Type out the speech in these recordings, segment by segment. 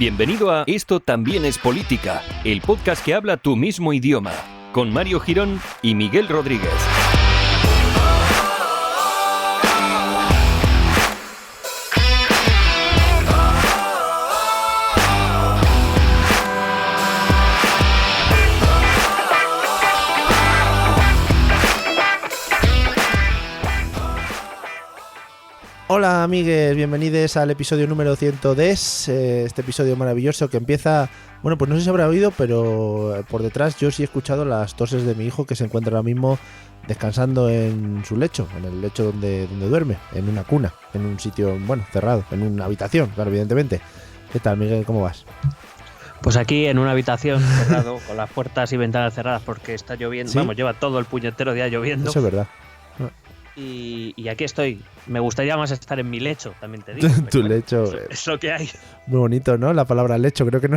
Bienvenido a Esto también es política, el podcast que habla tu mismo idioma, con Mario Girón y Miguel Rodríguez. Hola amigues, bienvenidos al episodio número 110, este episodio maravilloso que empieza, bueno, pues no sé si habrá oído, pero por detrás yo sí he escuchado las toses de mi hijo que se encuentra ahora mismo descansando en su lecho, en el lecho donde duerme, en una cuna, en un sitio, bueno, cerrado, en una habitación, claro, evidentemente. ¿Qué tal, Miguel? ¿Cómo vas? Pues aquí en una habitación cerrado, con las puertas y ventanas cerradas porque está lloviendo, ¿Sí? Vamos, lleva todo el puñetero día lloviendo. Eso es verdad. Y aquí estoy. Me gustaría más estar en mi lecho, también te digo. Tu lecho. Es lo que hay. Muy bonito, ¿no? La palabra lecho. Creo que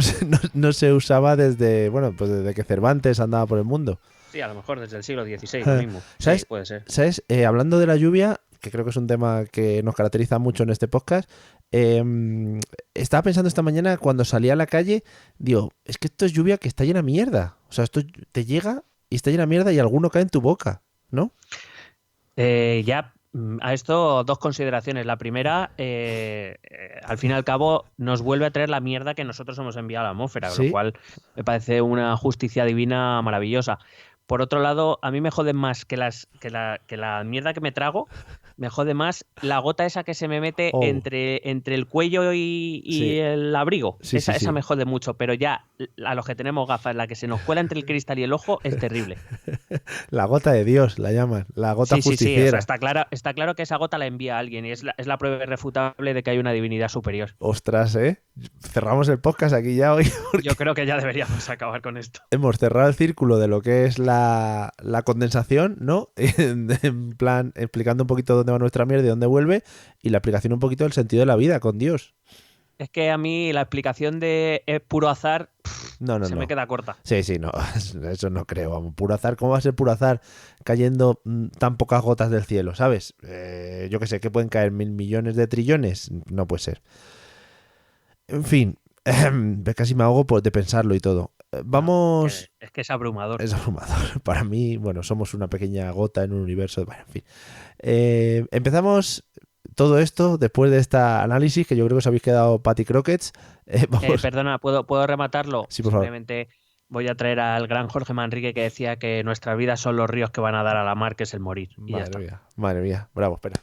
no se usaba desde, bueno, pues desde que Cervantes andaba por el mundo. Sí, a lo mejor desde el siglo XVI lo mismo. ¿Sabes? Sí, puede ser. ¿Sabes? Hablando de la lluvia, que creo que es un tema que nos caracteriza mucho en este podcast, estaba pensando esta mañana cuando salí a la calle, digo, es que esto es lluvia que está llena de mierda. O sea, esto te llega y está llena de mierda y alguno cae en tu boca, ¿no? A esto dos consideraciones. La primera, al fin y al cabo, nos vuelve a traer la mierda que nosotros hemos enviado a la atmósfera, ¿Sí? lo cual me parece una justicia divina maravillosa. Por otro lado, a mí me jode más que la mierda que me trago, me jode más la gota esa que se me mete entre el cuello y Sí. el abrigo. Sí, esa sí. me jode mucho, pero ya a los que tenemos gafas, la que se nos cuela entre el cristal y el ojo es terrible. La gota de Dios la llaman, la gota Sí, justiciera. o sea, está claro que esa gota la envía alguien y es la prueba irrefutable de que hay una divinidad superior. Ostras, ¿eh? Cerramos el podcast aquí ya hoy. Yo creo que ya deberíamos acabar con esto. Hemos cerrado el círculo de lo que es la condensación, ¿no? En plan, explicando un poquito dónde va nuestra mierda y dónde vuelve, y la aplicación un poquito del sentido de la vida con Dios. Es que a mí la explicación de es puro azar No. me queda corta. Sí, no, eso no creo. Vamos, puro azar, ¿cómo va a ser puro azar cayendo tan pocas gotas del cielo, ¿sabes? Yo qué sé, ¿que pueden caer 1.000 millones de trillones? No puede ser. En fin, casi me ahogo de pensarlo y todo. Vamos... Es que es abrumador. Es abrumador. Para mí, bueno, somos una pequeña gota en un universo. Bueno, en fin. Empezamos todo esto después de este análisis que yo creo que os habéis quedado Patty Crockets. Perdona, ¿puedo rematarlo? Sí, por favor. Simplemente voy a traer al gran Jorge Manrique que decía que nuestras vidas son los ríos que van a dar a la mar, que es el morir. Y ya está. Madre mía. Bravo, espera.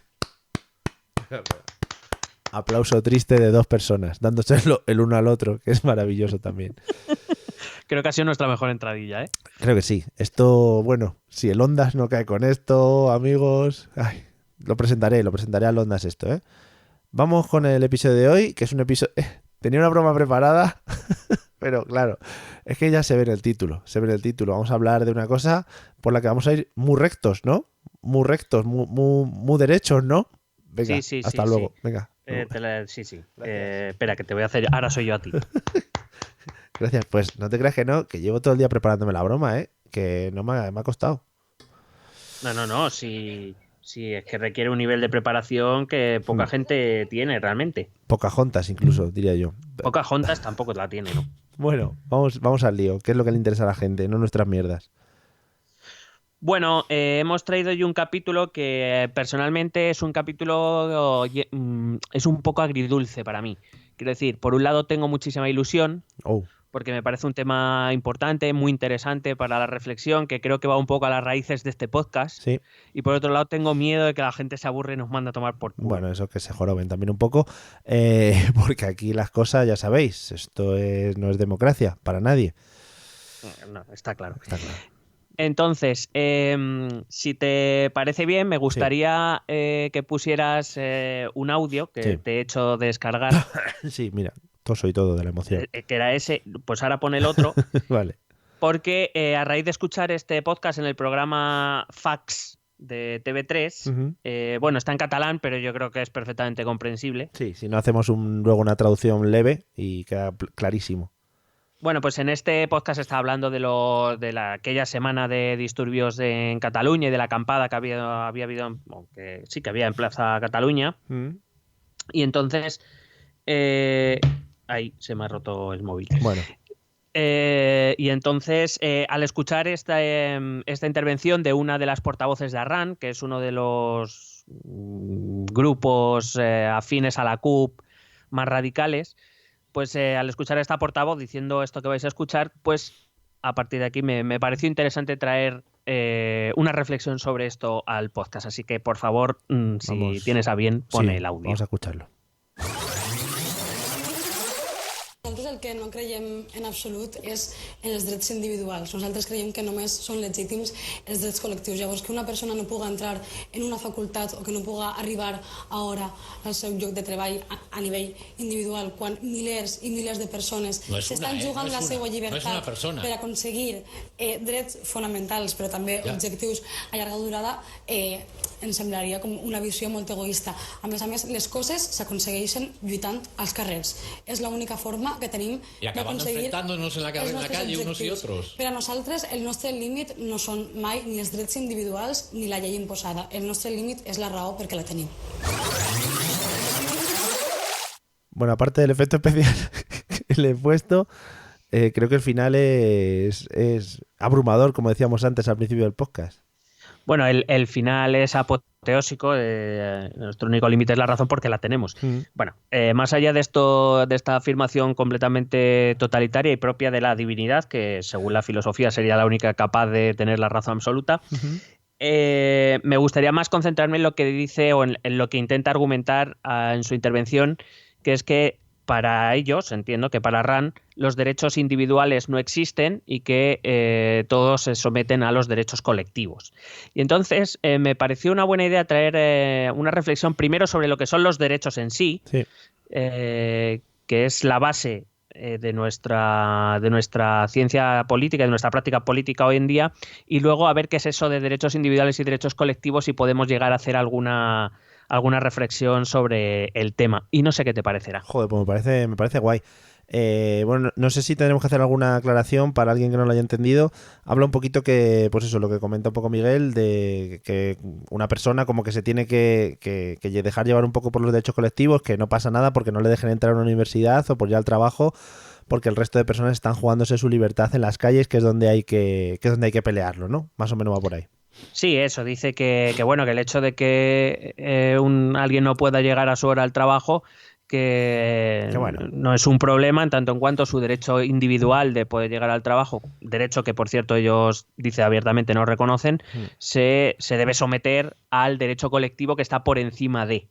Aplauso triste de dos personas, dándose el uno al otro, que es maravilloso también. Creo que ha sido nuestra mejor entradilla, ¿eh? Creo que sí. Esto, bueno, si el Ondas no cae con esto, amigos... Ay, lo presentaré al Ondas esto, ¿eh? Vamos con el episodio de hoy, que es un episodio... tenía una broma preparada, pero claro, es que ya se ve en el título. Vamos a hablar de una cosa por la que vamos a ir muy rectos, ¿no? Muy rectos, muy derechos, ¿no? Venga, sí, hasta luego. Sí. Venga. Sí. Espera, que te voy a hacer... Ahora soy yo a ti. Gracias. Pues no te creas que no, que llevo todo el día preparándome la broma, ¿eh? Que no me ha costado. No. Sí, es que requiere un nivel de preparación que poca gente tiene realmente. Pocahontas incluso, diría yo. Pocahontas tampoco la tiene, ¿no? Bueno, vamos al lío. ¿Qué es lo que le interesa a la gente? No nuestras mierdas. Bueno, hemos traído hoy un capítulo que personalmente es un capítulo es un poco agridulce para mí. Quiero decir, por un lado tengo muchísima ilusión, porque me parece un tema importante, muy interesante para la reflexión, que creo que va un poco a las raíces de este podcast. Sí. Y por otro lado tengo miedo de que la gente se aburre y nos manda a tomar por culo. Bueno, eso que se joroben también un poco, porque aquí las cosas, ya sabéis, esto no es democracia para nadie. No, está claro. Entonces, si te parece bien, me gustaría que pusieras un audio que te he hecho descargar. Sí, mira, toso y todo de la emoción. Que era ese, pues ahora pon el otro. Vale. Porque a raíz de escuchar este podcast en el programa Fax de TV3, bueno, está en catalán, pero yo creo que es perfectamente comprensible. Sí, si no hacemos luego una traducción leve y queda clarísimo. Bueno, pues en este podcast está hablando de aquella semana de disturbios en Cataluña y de la acampada que había habido, que había en Plaza Cataluña. Y entonces Ahí se me ha roto el móvil. Bueno. Y entonces, al escuchar esta intervención de una de las portavoces de Arran, que es uno de los grupos afines a la CUP más radicales, pues al escuchar a esta portavoz diciendo esto que vais a escuchar, pues a partir de aquí me pareció interesante traer una reflexión sobre esto al podcast. Así que, por favor, si tienes a bien, pon el audio. Vamos a escucharlo. Nosaltres el que no creiem en absolut és en els drets individuals. Nosaltres creiem que només són legítims els drets col·lectius. Llavors, que una persona no puga entrar en una facultat o que no puga arribar a hora al seu lloc de treball a nivell individual, quan milers i milers de persones s'estan jugant la seva llibertat per aconseguir drets fonamentals, però també objectius a llarga durada, ens semblaria com una visió molt egoista. A més, les coses s'aconsegueixen lluitant als carrers. És l'única forma que tenim d'aconseguir enfrentándonos en la calle unos y otros. Per a nosaltres, el nostre límit no són mai ni els drets individuals ni la llei imposada. El nostre límit és la raó perquè la tenim. Bueno, aparte del efecto especial que le he puesto, creo que el final es abrumador, como decíamos antes al principio del podcast. Bueno, el final es apoteósico. Nuestro único límite es la razón porque la tenemos. Bueno, más allá de esto, de esta afirmación completamente totalitaria y propia de la divinidad, que según la filosofía sería la única capaz de tener la razón absoluta, me gustaría más concentrarme en lo que dice o en lo que intenta argumentar en su intervención, que es que para ellos, entiendo que para Rand, los derechos individuales no existen y que todos se someten a los derechos colectivos. Y entonces me pareció una buena idea traer una reflexión primero sobre lo que son los derechos en sí, que es la base de nuestra ciencia política, de nuestra práctica política hoy en día, y luego a ver qué es eso de derechos individuales y derechos colectivos y podemos llegar a hacer alguna reflexión sobre el tema. Y no sé qué te parecerá. Joder, pues me parece guay. Bueno, no sé si tendremos que hacer alguna aclaración para alguien que no lo haya entendido. Habla un poquito que, pues eso, lo que comenta un poco Miguel, de que una persona como que se tiene que dejar llevar un poco por los derechos colectivos, que no pasa nada porque no le dejen entrar a una universidad o por ya al trabajo, porque el resto de personas están jugándose su libertad en las calles, que es donde hay que pelearlo, ¿no? Más o menos va por ahí. Sí, eso, dice que bueno, que el hecho de que alguien no pueda llegar a su hora al trabajo, que bueno, no es un problema en tanto en cuanto su derecho individual de poder llegar al trabajo, derecho que por cierto ellos, dice abiertamente, no reconocen, se debe someter al derecho colectivo que está por encima de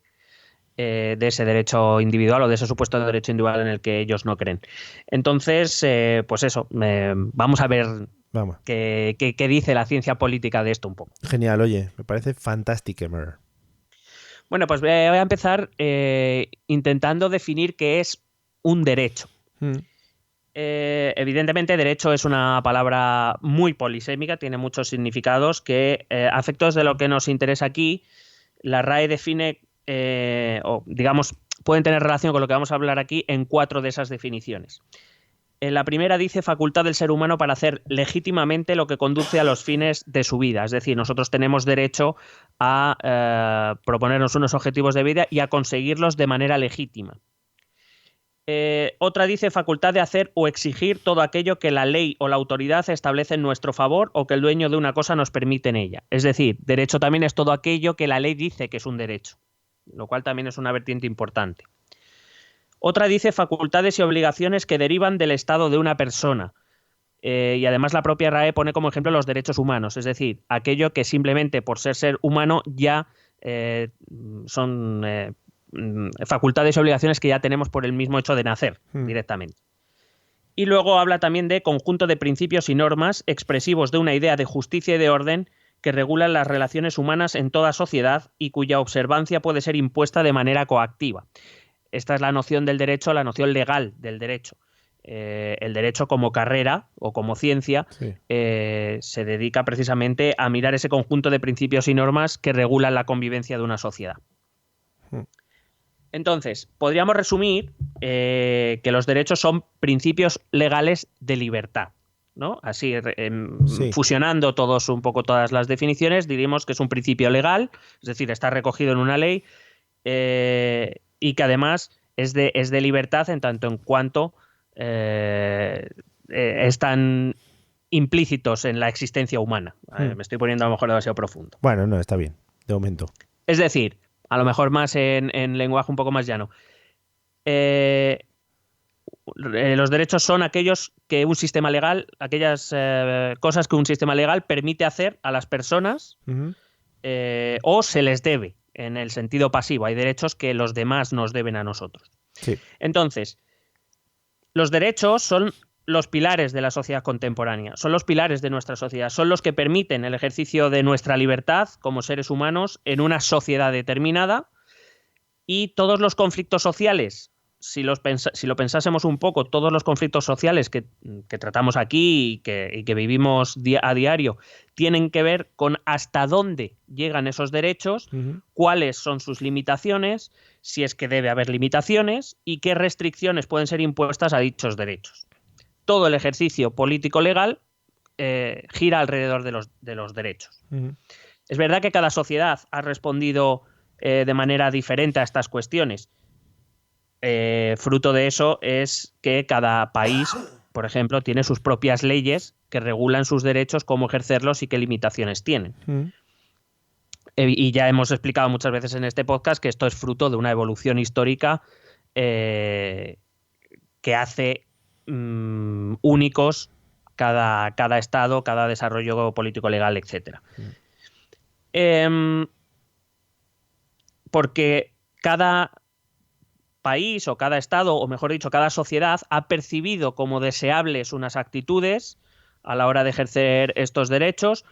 ese derecho individual o de ese supuesto derecho individual en el que ellos no creen. Entonces, pues eso, vamos a ver qué dice la ciencia política de esto un poco. Genial, oye, me parece fantástico, Emer. Bueno, pues voy a empezar intentando definir qué es un derecho. Evidentemente, derecho es una palabra muy polisémica, tiene muchos significados que, a efectos de lo que nos interesa aquí, la RAE define, o digamos, pueden tener relación con lo que vamos a hablar aquí en 4 de esas definiciones. La primera dice facultad del ser humano para hacer legítimamente lo que conduce a los fines de su vida. Es decir, nosotros tenemos derecho a proponernos unos objetivos de vida y a conseguirlos de manera legítima. Otra dice facultad de hacer o exigir todo aquello que la ley o la autoridad establece en nuestro favor o que el dueño de una cosa nos permite en ella. Es decir, derecho también es todo aquello que la ley dice que es un derecho, lo cual también es una vertiente importante. Otra dice facultades y obligaciones que derivan del estado de una persona. Y además la propia RAE pone como ejemplo los derechos humanos, es decir, aquello que simplemente por ser humano ya son facultades y obligaciones que ya tenemos por el mismo hecho de nacer directamente. Y luego habla también de conjunto de principios y normas expresivos de una idea de justicia y de orden que regulan las relaciones humanas en toda sociedad y cuya observancia puede ser impuesta de manera coactiva. Esta es la noción del derecho, la noción legal del derecho. El derecho como carrera o como ciencia se dedica precisamente a mirar ese conjunto de principios y normas que regulan la convivencia de una sociedad. Entonces, podríamos resumir que los derechos son principios legales de libertad, ¿no? Así, fusionando un poco todas las definiciones, diríamos que es un principio legal, es decir, está recogido en una ley, y que además es de libertad en tanto en cuanto están implícitos en la existencia humana. Me estoy poniendo a lo mejor demasiado profundo. Bueno, no, está bien, de momento. Es decir, a lo mejor más en lenguaje un poco más llano. Los derechos son aquellos que un sistema legal, aquellas cosas que un sistema legal permite hacer a las personas o se les debe en el sentido pasivo. Hay derechos que los demás nos deben a nosotros. Sí. Entonces, los derechos son los pilares de la sociedad contemporánea, son los pilares de nuestra sociedad, son los que permiten el ejercicio de nuestra libertad como seres humanos en una sociedad determinada, y todos los conflictos sociales, si lo pensásemos un poco, todos los conflictos sociales que tratamos aquí y que vivimos a diario tienen que ver con hasta dónde llegan esos derechos, cuáles son sus limitaciones, si es que debe haber limitaciones y qué restricciones pueden ser impuestas a dichos derechos. Todo el ejercicio político-legal gira alrededor de los derechos. Es verdad que cada sociedad ha respondido de manera diferente a estas cuestiones. Fruto de eso es que cada país, por ejemplo, tiene sus propias leyes que regulan sus derechos, cómo ejercerlos y qué limitaciones tienen. Y ya hemos explicado muchas veces en este podcast que esto es fruto de una evolución histórica que hace únicos cada estado, cada desarrollo político, legal, etc. Porque cada país o cada estado, o mejor dicho, cada sociedad ha percibido como deseables unas actitudes a la hora de ejercer estos derechos.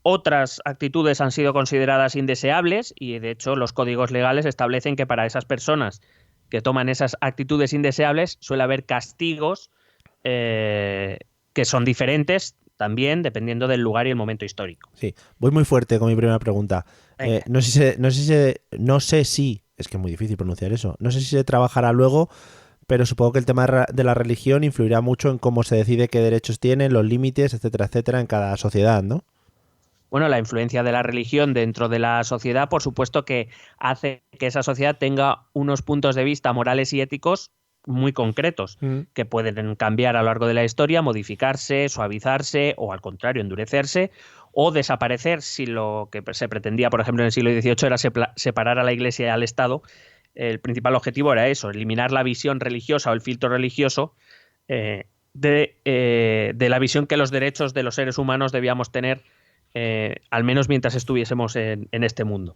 Otras actitudes han sido consideradas indeseables y, de hecho, los códigos legales establecen que para esas personas que toman esas actitudes indeseables suele haber castigos que son diferentes también dependiendo del lugar y el momento histórico. Sí, voy muy fuerte con mi primera pregunta. No sé si, es que es muy difícil pronunciar eso, no sé si se trabajará luego, pero supongo que el tema de la religión influirá mucho en cómo se decide qué derechos tienen, los límites, etcétera, en cada sociedad, ¿no? Bueno, la influencia de la religión dentro de la sociedad, por supuesto que hace que esa sociedad tenga unos puntos de vista morales y éticos muy concretos, que pueden cambiar a lo largo de la historia, modificarse, suavizarse o, al contrario, endurecerse o desaparecer si lo que se pretendía, por ejemplo, en el siglo XVIII era separar a la Iglesia y al Estado. El principal objetivo era eso, eliminar la visión religiosa o el filtro religioso de la visión que los derechos de los seres humanos debíamos tener, al menos mientras estuviésemos en este mundo.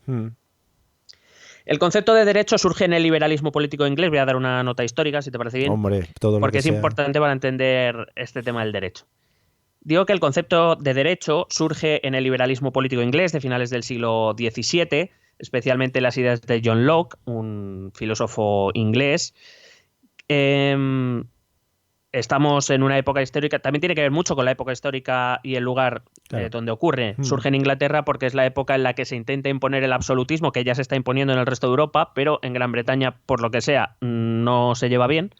El concepto de derecho surge en el liberalismo político inglés. Voy a dar una nota histórica, si te parece bien. Hombre, todo porque lo que es importante para entender este tema del derecho. Digo que el concepto de derecho surge en el liberalismo político inglés de finales del siglo XVII, especialmente las ideas de John Locke, un filósofo inglés. Estamos en una época histórica, también tiene que ver mucho con la época histórica y el lugar donde ocurre. Surge en Inglaterra porque es la época en la que se intenta imponer el absolutismo, que ya se está imponiendo en el resto de Europa, pero en Gran Bretaña, por lo que sea, no se lleva bien.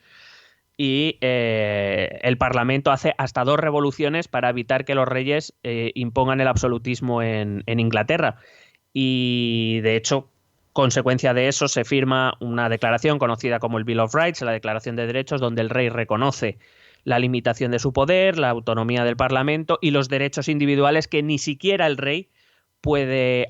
Y el Parlamento hace hasta 2 revoluciones para evitar que los reyes impongan el absolutismo en Inglaterra. Y, de hecho, consecuencia de eso se firma una declaración conocida como el Bill of Rights, la Declaración de Derechos, donde el rey reconoce la limitación de su poder, la autonomía del Parlamento y los derechos individuales que ni siquiera el rey puede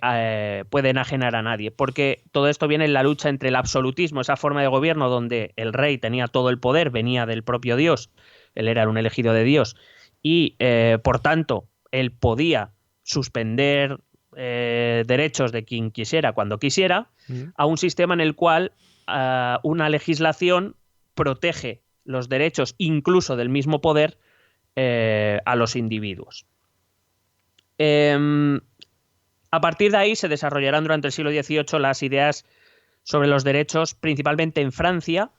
enajenar a nadie. Porque todo esto viene en la lucha entre el absolutismo, esa forma de gobierno donde el rey tenía todo el poder, venía del propio Dios, él era un elegido de Dios, y por tanto él podía suspender derechos de quien quisiera cuando quisiera, a un sistema en el cual una legislación protege los derechos incluso del mismo poder a los individuos. A partir de ahí se desarrollarán durante el siglo XVIII las ideas sobre los derechos, principalmente en Francia,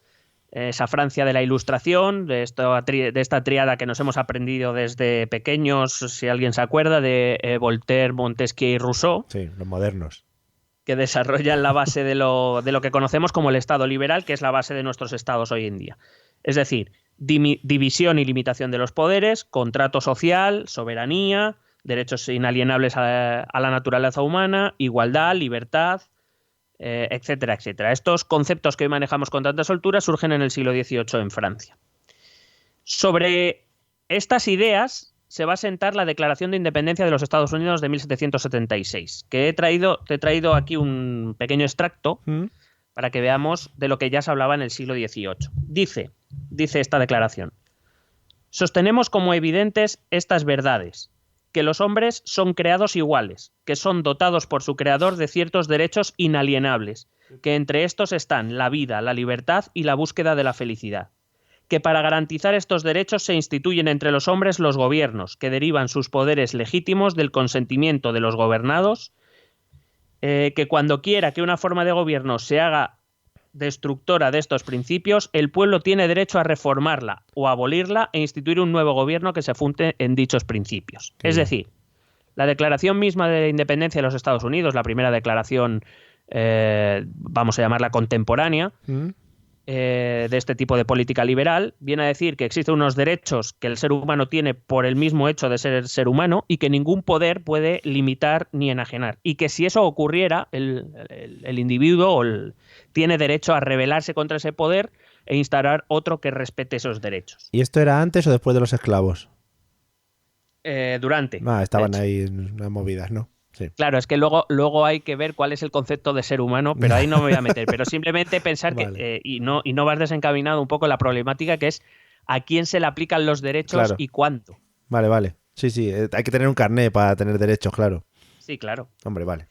esa Francia de la Ilustración, de esta tríada que nos hemos aprendido desde pequeños, si alguien se acuerda, de Voltaire, Montesquieu y Rousseau. Sí, los modernos. Que desarrollan la base de lo que conocemos como el Estado liberal, que es la base de nuestros estados hoy en día. Es decir, división y limitación de los poderes, contrato social, soberanía, derechos inalienables a la naturaleza humana, igualdad, libertad, etcétera, etcétera. Estos conceptos que hoy manejamos con tanta soltura surgen en el siglo XVIII en Francia. Sobre estas ideas se va a sentar la Declaración de Independencia de los Estados Unidos de 1776, que te he traído aquí un pequeño extracto para que veamos de lo que ya se hablaba en el siglo XVIII. Dice esta declaración: sostenemos como evidentes estas verdades, que los hombres son creados iguales, que son dotados por su creador de ciertos derechos inalienables, que entre estos están la vida, la libertad y la búsqueda de la felicidad, que para garantizar estos derechos se instituyen entre los hombres los gobiernos, que derivan sus poderes legítimos del consentimiento de los gobernados, que cuando quiera que una forma de gobierno se haga destructora de estos principios, el pueblo tiene derecho a reformarla o abolirla e instituir un nuevo gobierno que se funde en dichos principios. Es decir, la declaración misma de independencia de los Estados Unidos, la primera declaración, vamos a llamarla contemporánea, de este tipo de política liberal, viene a decir que existen unos derechos que el ser humano tiene por el mismo hecho de ser ser humano y que ningún poder puede limitar ni enajenar. Y que si eso ocurriera, el individuo tiene derecho a rebelarse contra ese poder e instaurar otro que respete esos derechos. ¿Y esto era antes o después de los esclavos? Durante. Estaban ahí en unas movidas, ¿no? Sí. Claro, es que luego hay que ver cuál es el concepto de ser humano, pero ahí no me voy a meter. Pero simplemente pensar vale. que y no vas desencaminado un poco la problemática que es a quién se le aplican los derechos, claro, y cuánto. Vale. Sí, hay que tener un carné para tener derechos, claro. Sí, claro. Hombre, vale.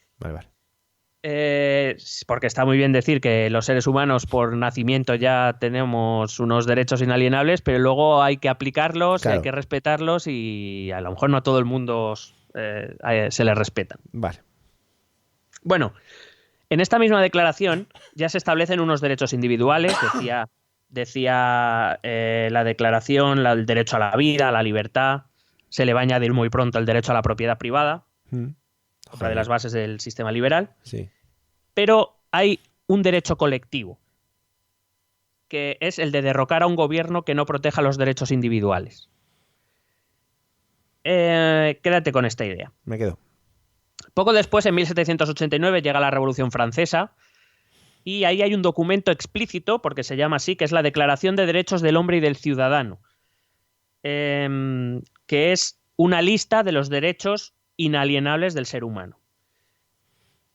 Porque está muy bien decir que los seres humanos por nacimiento ya tenemos unos derechos inalienables, pero luego hay que aplicarlos, claro, y hay que respetarlos y a lo mejor no a todo el mundo se les respetan. Vale. Bueno, en esta misma declaración ya se establecen unos derechos individuales, decía la declaración, el derecho a la vida, a la libertad, se le va a añadir muy pronto el derecho a la propiedad privada, otra de las bases del sistema liberal, sí. Pero hay un derecho colectivo, que es el de derrocar a un gobierno que no proteja los derechos individuales. Quédate con esta idea. Me quedo. Poco después, en 1789, llega la Revolución Francesa y ahí hay un documento explícito, porque se llama así, que es la Declaración de Derechos del Hombre y del Ciudadano, que es una lista de los derechos inalienables del ser humano.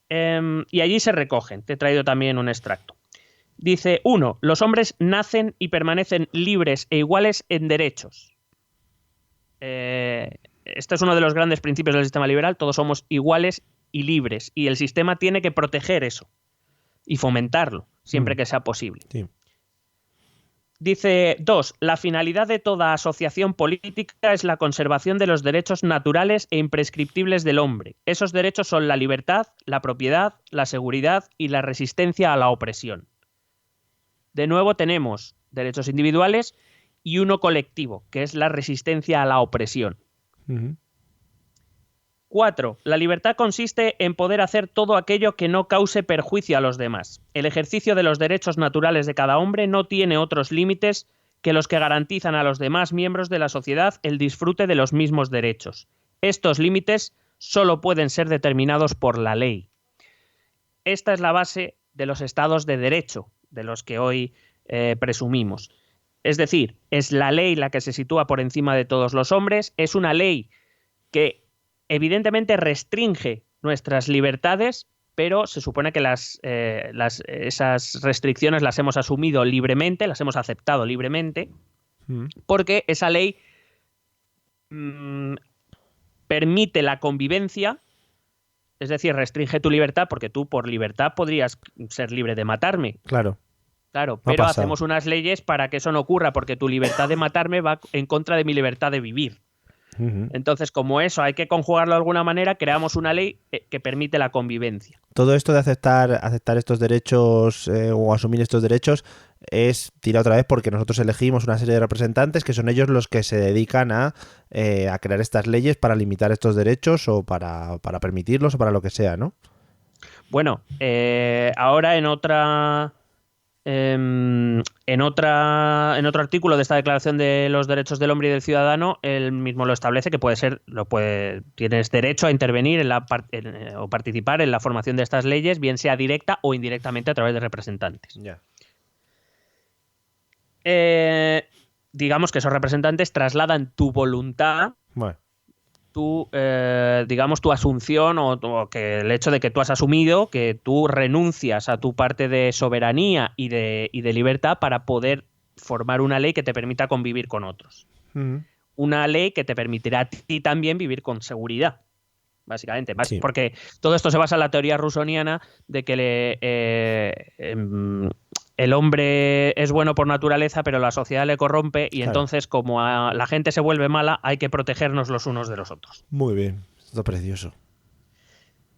Y allí se recogen. Te he traído también un extracto. Dice, 1. Los hombres nacen y permanecen libres e iguales en derechos. Este es uno de los grandes principios del sistema liberal. Todos somos iguales y libres. Y el sistema tiene que proteger eso y fomentarlo siempre que sea posible. Sí. Dice, 2. La finalidad de toda asociación política es la conservación de los derechos naturales e imprescriptibles del hombre. Esos derechos son la libertad, la propiedad, la seguridad y la resistencia a la opresión. De nuevo tenemos derechos individuales y uno colectivo, que es la resistencia a la opresión. 4. La libertad consiste en poder hacer todo aquello que no cause perjuicio a los demás. El ejercicio de los derechos naturales de cada hombre no tiene otros límites que los que garantizan a los demás miembros de la sociedad el disfrute de los mismos derechos. Estos límites solo pueden ser determinados por la ley. Esta es la base de los estados de derecho, de los que hoy presumimos. Es decir, es la ley la que se sitúa por encima de todos los hombres, es una ley que evidentemente restringe nuestras libertades, pero se supone que esas restricciones las hemos asumido libremente, las hemos aceptado libremente, porque esa ley permite la convivencia, es decir, restringe tu libertad, porque tú por libertad podrías ser libre de matarme. Claro, pero hacemos unas leyes para que eso no ocurra, porque tu libertad de matarme va en contra de mi libertad de vivir. Entonces, como eso hay que conjugarlo de alguna manera, creamos una ley que permite la convivencia. Todo esto de aceptar estos derechos o asumir estos derechos es, tira otra vez, porque nosotros elegimos una serie de representantes que son ellos los que se dedican a crear estas leyes para limitar estos derechos o para permitirlos o para lo que sea, ¿no? Bueno, ahora en otra en otro artículo de esta Declaración de los Derechos del Hombre y del Ciudadano, él mismo lo establece que tienes derecho a intervenir o participar en la formación de estas leyes, bien sea directa o indirectamente a través de representantes. Digamos que esos representantes trasladan tu voluntad, tu asunción o que el hecho de que tú has asumido que tú renuncias a tu parte de soberanía y de libertad para poder formar una ley que te permita convivir con otros. Una ley que te permitirá a ti también vivir con seguridad, básicamente. Sí. Porque todo esto se basa en la teoría rusoniana de que el hombre es bueno por naturaleza, pero la sociedad le corrompe y entonces, como la gente se vuelve mala, hay que protegernos los unos de los otros. Muy bien, esto es precioso.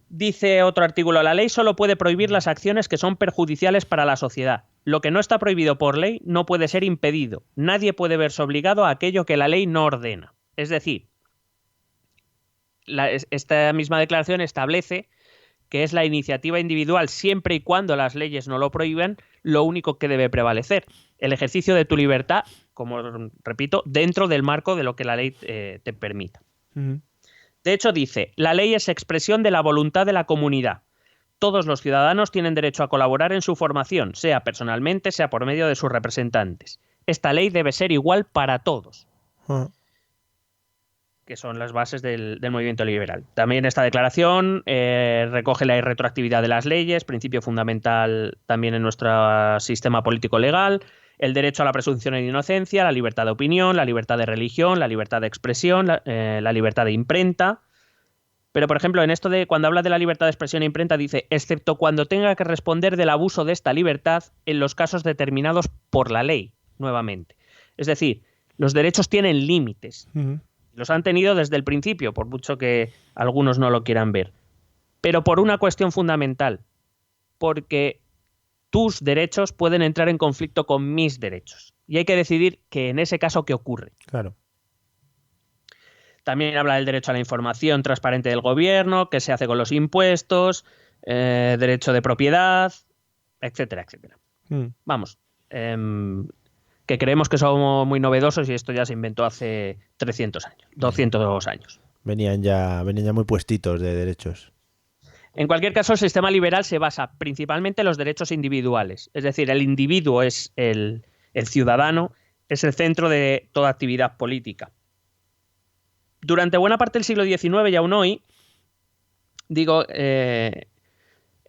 Dice otro artículo, la ley solo puede prohibir las acciones que son perjudiciales para la sociedad. Lo que no está prohibido por ley no puede ser impedido. Nadie puede verse obligado a aquello que la ley no ordena. Es decir, esta misma declaración establece que es la iniciativa individual siempre y cuando las leyes no lo prohíban, lo único que debe prevalecer. El ejercicio de tu libertad, como repito, dentro del marco de lo que la ley te permita. De hecho, dice, la ley es expresión de la voluntad de la comunidad. Todos los ciudadanos tienen derecho a colaborar en su formación, sea personalmente, sea por medio de sus representantes. Esta ley debe ser igual para todos. Que son las bases del movimiento liberal. También esta declaración recoge la irretroactividad de las leyes, principio fundamental también en nuestro sistema político legal, el derecho a la presunción de inocencia, la libertad de opinión, la libertad de religión, la libertad de expresión, la libertad de imprenta. Pero, por ejemplo, en esto de cuando habla de la libertad de expresión e imprenta, dice, excepto cuando tenga que responder del abuso de esta libertad en los casos determinados por la ley, nuevamente. Es decir, los derechos tienen límites. Los han tenido desde el principio, por mucho que algunos no lo quieran ver. Pero por una cuestión fundamental, porque tus derechos pueden entrar en conflicto con mis derechos. Y hay que decidir que en ese caso, ¿qué ocurre? Claro. También habla del derecho a la información transparente del gobierno, qué se hace con los impuestos, derecho de propiedad, etcétera, etcétera. Vamos, que creemos que somos muy novedosos y esto ya se inventó hace 300 años, 200 años. Venían ya muy puestitos de derechos. En cualquier caso, el sistema liberal se basa principalmente en los derechos individuales. Es decir, el individuo es el ciudadano, es el centro de toda actividad política. Durante buena parte del siglo XIX y aún hoy,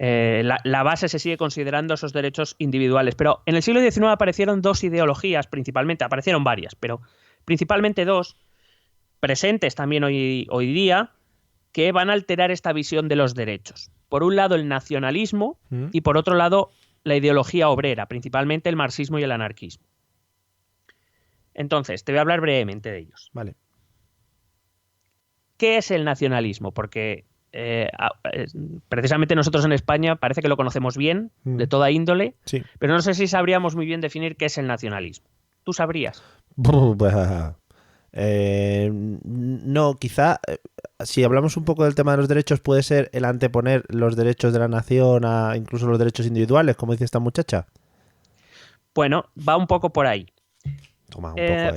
la base se sigue considerando esos derechos individuales. Pero en el siglo XIX aparecieron dos ideologías, principalmente, aparecieron varias, pero principalmente dos, presentes también hoy día, que van a alterar esta visión de los derechos. Por un lado, el nacionalismo y por otro lado, la ideología obrera, principalmente el marxismo y el anarquismo. Entonces, te voy a hablar brevemente de ellos. Vale. ¿Qué es el nacionalismo? Porque precisamente nosotros en España parece que lo conocemos bien, de toda índole, sí, pero no sé si sabríamos muy bien definir qué es el nacionalismo. ¿Tú sabrías? No, quizá si hablamos un poco del tema de los derechos, puede ser el anteponer los derechos de la nación a incluso los derechos individuales, como dice esta muchacha. Bueno, va un poco por ahí.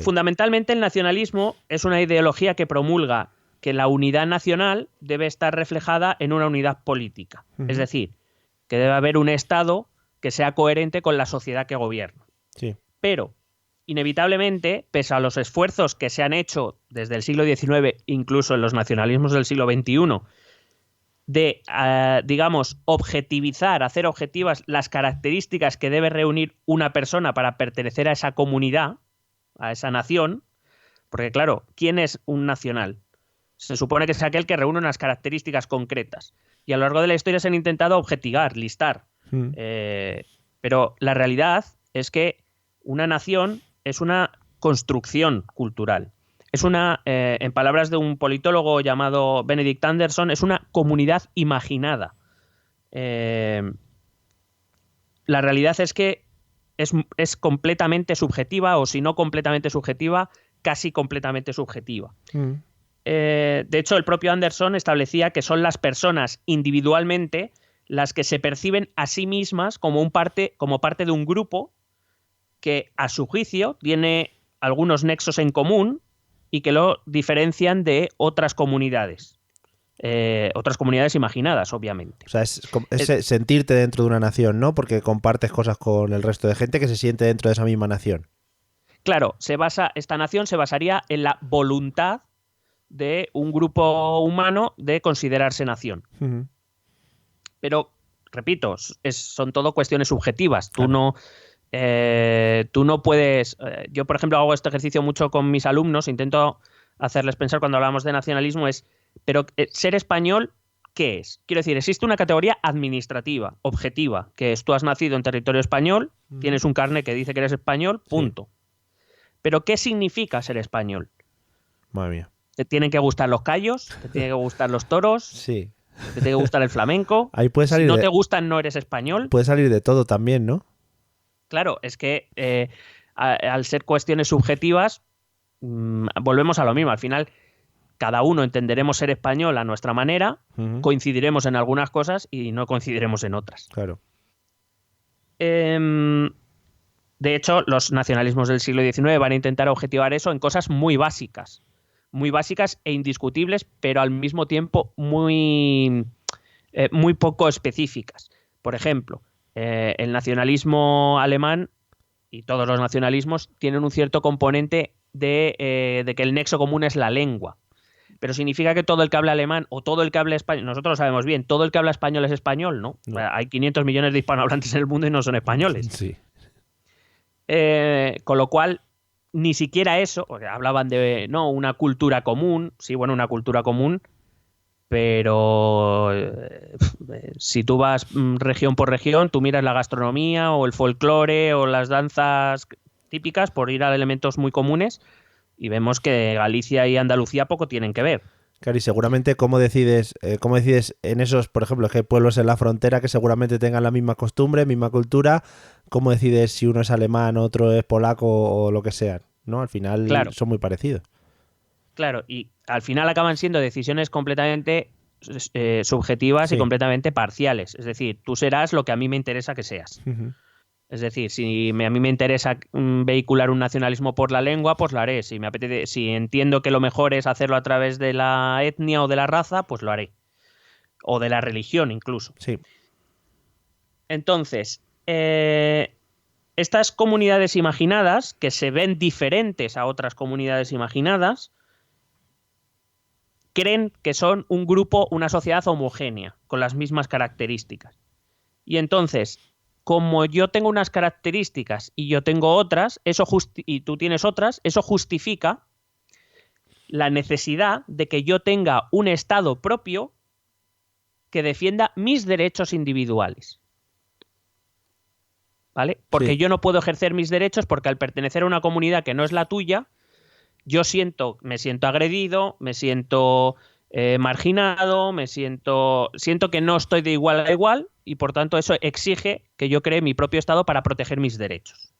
Fundamentalmente el nacionalismo es una ideología que promulga que la unidad nacional debe estar reflejada en una unidad política. Es decir, que debe haber un Estado que sea coherente con la sociedad que gobierna. Sí. Pero, inevitablemente, pese a los esfuerzos que se han hecho desde el siglo XIX, incluso en los nacionalismos del siglo XXI, de, objetivizar, hacer objetivas las características que debe reunir una persona para pertenecer a esa comunidad, a esa nación, porque claro, ¿quién es un nacional? Se supone que es aquel que reúne unas características concretas. Y a lo largo de la historia se han intentado objetivar, listar. Pero la realidad es que una nación es una construcción cultural. Es una, en palabras de un politólogo llamado Benedict Anderson, es una comunidad imaginada. La realidad es que es completamente subjetiva, o si no completamente subjetiva, casi completamente subjetiva. De hecho, el propio Anderson establecía que son las personas individualmente las que se perciben a sí mismas como parte de un grupo que, a su juicio, tiene algunos nexos en común y que lo diferencian de otras comunidades imaginadas, obviamente. O sea, es sentirte dentro de una nación, ¿no? Porque compartes cosas con el resto de gente que se siente dentro de esa misma nación. Claro, esta nación se basaría en la voluntad de un grupo humano de considerarse nación. Uh-huh. Pero, repito, son todo cuestiones subjetivas. Claro. Tú no puedes... yo, por ejemplo, hago este ejercicio mucho con mis alumnos, intento hacerles pensar cuando hablamos de nacionalismo pero ser español, ¿qué es? Quiero decir, existe una categoría administrativa, objetiva, que es tú has nacido en territorio español, tienes un carnet que dice que eres español, punto. Sí. Pero ¿qué significa ser español? Madre mía. Te tienen que gustar los callos, te tienen que gustar los toros, sí. te tiene que gustar el flamenco. Ahí puede salir si no te gustan, no eres español. Puede salir de todo también, ¿no? Claro, es que al ser cuestiones subjetivas, volvemos a lo mismo. Al final, cada uno entenderemos ser español a nuestra manera, coincidiremos en algunas cosas y no coincidiremos en otras. Claro. De hecho, los nacionalismos del siglo XIX van a intentar objetivar eso en cosas muy básicas e indiscutibles, pero al mismo tiempo muy poco específicas. Por ejemplo, el nacionalismo alemán y todos los nacionalismos tienen un cierto componente de que el nexo común es la lengua. Pero significa que todo el que habla alemán o todo el que habla español, nosotros lo sabemos bien, todo el que habla español es español, ¿no? No. Hay 500 millones de hispanohablantes en el mundo y no son españoles. Sí. Con lo cual, ni siquiera eso, porque hablaban de una cultura común, sí, bueno, una cultura común, pero si tú vas región por región, tú miras la gastronomía o el folclore o las danzas típicas, por ir a elementos muy comunes, y vemos que Galicia y Andalucía poco tienen que ver. Claro, y seguramente cómo decides en esos, por ejemplo, que hay pueblos en la frontera que seguramente tengan la misma costumbre, misma cultura, cómo decides si uno es alemán, otro es polaco o lo que sea, ¿no? Al final claro. Son muy parecidos. Claro, y al final acaban siendo decisiones completamente subjetivas y completamente parciales. Es decir, tú serás lo que a mí me interesa que seas. Uh-huh. Es decir, si a mí me interesa vehicular un nacionalismo por la lengua, pues lo haré. Si entiendo que lo mejor es hacerlo a través de la etnia o de la raza, pues lo haré. O de la religión incluso. Sí. Entonces, estas comunidades imaginadas, que se ven diferentes a otras comunidades imaginadas, creen que son un grupo, una sociedad homogénea, con las mismas características. Y entonces, como yo tengo unas características y yo tengo otras, y tú tienes otras, eso justifica la necesidad de que yo tenga un Estado propio que defienda mis derechos individuales. ¿Vale? Porque yo no puedo ejercer mis derechos porque al pertenecer a una comunidad que no es la tuya, yo me siento agredido, me siento marginado, siento que no estoy de igual a igual y por tanto eso exige que yo cree mi propio Estado para proteger mis derechos.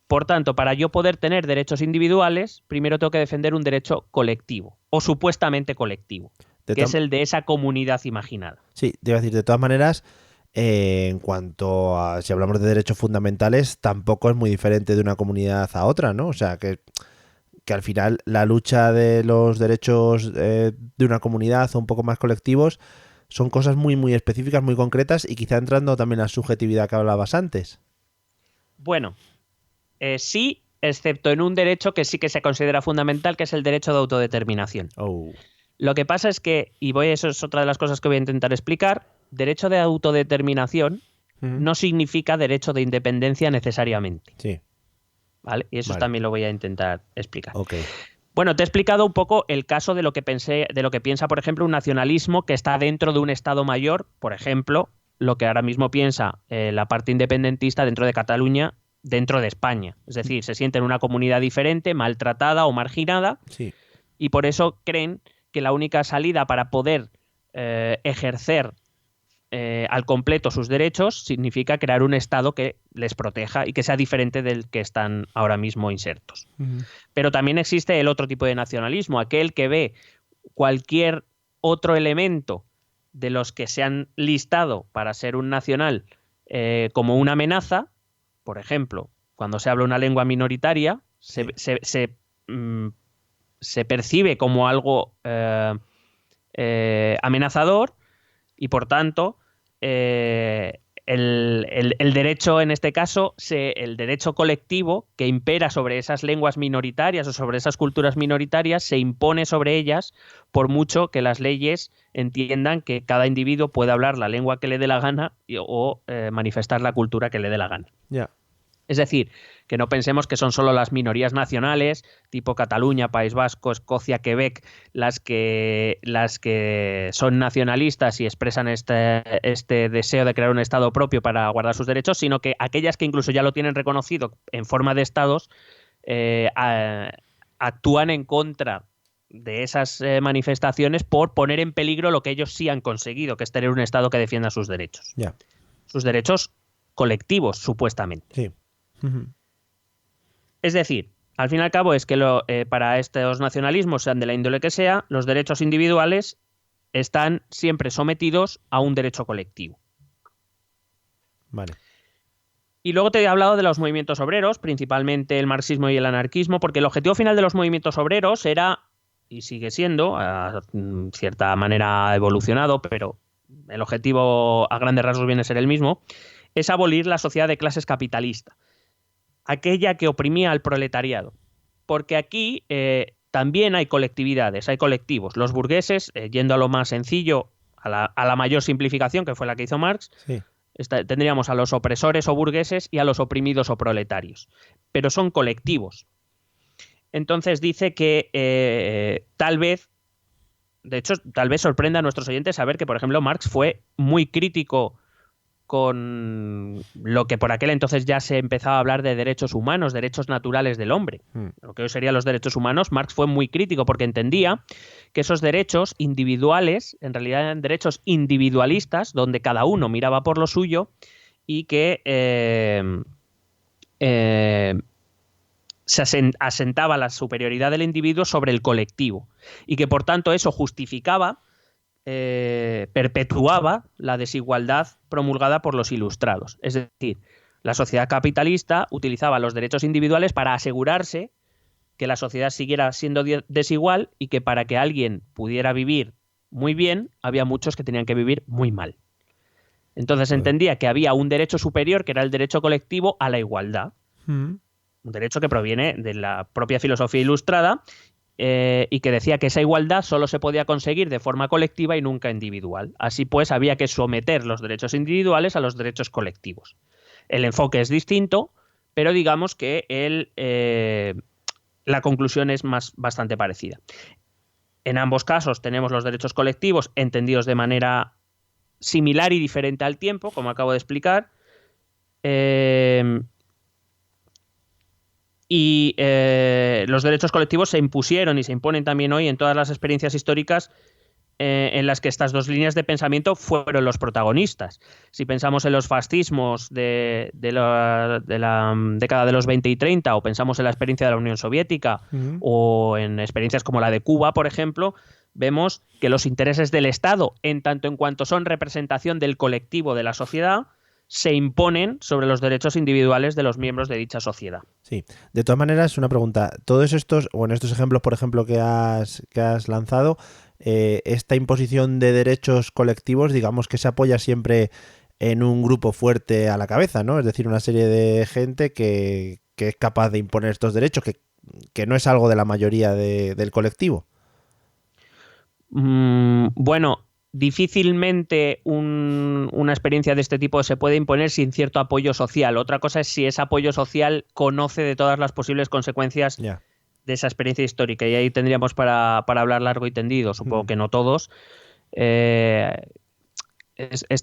Por tanto, para yo poder tener derechos individuales, primero tengo que defender un derecho colectivo o supuestamente colectivo, que es el de esa comunidad imaginada. Sí, te iba a decir, de todas maneras, en cuanto a si hablamos de derechos fundamentales, tampoco es muy diferente de una comunidad a otra, ¿no? O sea, que al final la lucha de los derechos de una comunidad o un poco más colectivos son cosas muy, muy específicas, muy concretas y quizá entrando también en la subjetividad que hablabas antes. Bueno, sí, excepto en un derecho que sí que se considera fundamental, que es el derecho de autodeterminación. Oh. Lo que pasa es que, eso es otra de las cosas que voy a intentar explicar, derecho de autodeterminación no significa derecho de independencia necesariamente. Sí. ¿Vale? Y eso también lo voy a intentar explicar. Okay. Bueno, te he explicado un poco el caso de lo que piensa, por ejemplo, un nacionalismo que está dentro de un Estado mayor, por ejemplo, lo que ahora mismo piensa la parte independentista dentro de Cataluña, dentro de España. Es decir, se sienten una comunidad diferente, maltratada o marginada, y por eso creen que la única salida para poder ejercer al completo sus derechos significa crear un Estado que les proteja y que sea diferente del que están ahora mismo insertos. Uh-huh. Pero también existe el otro tipo de nacionalismo, aquel que ve cualquier otro elemento de los que se han listado para ser un nacional como una amenaza, por ejemplo, cuando se habla una lengua minoritaria, se percibe como algo amenazador y, por tanto, el derecho, en este caso, el derecho colectivo que impera sobre esas lenguas minoritarias o sobre esas culturas minoritarias se impone sobre ellas, por mucho que las leyes entiendan que cada individuo puede hablar la lengua que le dé la gana o manifestar la cultura que le dé la gana. Ya. Es decir, que no pensemos que son solo las minorías nacionales, tipo Cataluña, País Vasco, Escocia, Quebec, las que son nacionalistas y expresan este deseo de crear un Estado propio para guardar sus derechos, sino que aquellas que incluso ya lo tienen reconocido en forma de Estados actúan en contra de esas manifestaciones por poner en peligro lo que ellos sí han conseguido, que es tener un Estado que defienda sus derechos. Ya. Sus derechos colectivos, supuestamente. Sí. Es decir, al fin y al cabo es que para estos nacionalismos, sean de la índole que sea, los derechos individuales están siempre sometidos a un derecho colectivo. Vale. Y luego te he hablado de los movimientos obreros, principalmente el marxismo y el anarquismo, porque el objetivo final de los movimientos obreros era, y sigue siendo, a cierta manera evolucionado, pero el objetivo a grandes rasgos viene a ser el mismo, es abolir la sociedad de clases capitalista, aquella que oprimía al proletariado. Porque aquí también hay colectividades, hay colectivos. Los burgueses, yendo a lo más sencillo, a la mayor simplificación, que fue la que hizo Marx, Sí. Tendríamos a los opresores o burgueses y a los oprimidos o proletarios. Pero son colectivos. Entonces dice que tal vez sorprenda a nuestros oyentes saber que, por ejemplo, Marx fue muy crítico con lo que por aquel entonces ya se empezaba a hablar de derechos humanos, derechos naturales del hombre, lo que hoy serían los derechos humanos. Marx fue muy crítico porque entendía que esos derechos individuales en realidad eran derechos individualistas, donde cada uno miraba por lo suyo y que se asentaba la superioridad del individuo sobre el colectivo y que por tanto eso justificaba, perpetuaba la desigualdad promulgada por los ilustrados. Es decir, la sociedad capitalista utilizaba los derechos individuales para asegurarse que la sociedad siguiera siendo desigual y que para que alguien pudiera vivir muy bien, había muchos que tenían que vivir muy mal. Entonces entendía que había un derecho superior, que era el derecho colectivo a la igualdad. Un derecho que proviene de la propia filosofía ilustrada, y que decía que esa igualdad solo se podía conseguir de forma colectiva y nunca individual. Así pues, había que someter los derechos individuales a los derechos colectivos. El enfoque es distinto, pero digamos que la conclusión es bastante parecida. En ambos casos tenemos los derechos colectivos entendidos de manera similar y diferente al tiempo, como acabo de explicar. Y los derechos colectivos se impusieron y se imponen también hoy en todas las experiencias históricas en las que estas dos líneas de pensamiento fueron los protagonistas. Si pensamos en los fascismos de la década de los 20 y 30, o pensamos en la experiencia de la Unión Soviética, o en experiencias como la de Cuba, por ejemplo, vemos que los intereses del Estado, en tanto en cuanto son representación del colectivo de la sociedad, se imponen sobre los derechos individuales de los miembros de dicha sociedad. Sí, de todas maneras, una pregunta. Todos estos, o en estos ejemplos, por ejemplo, que has lanzado, esta imposición de derechos colectivos, digamos que se apoya siempre en un grupo fuerte a la cabeza, ¿no? Es decir, una serie de gente que es capaz de imponer estos derechos, que no es algo de la mayoría del colectivo. Bueno, difícilmente una experiencia de este tipo se puede imponer sin cierto apoyo social. Otra cosa es si ese apoyo social conoce de todas las posibles consecuencias de esa experiencia histórica, y ahí tendríamos para hablar largo y tendido. Supongo que no todos. Esto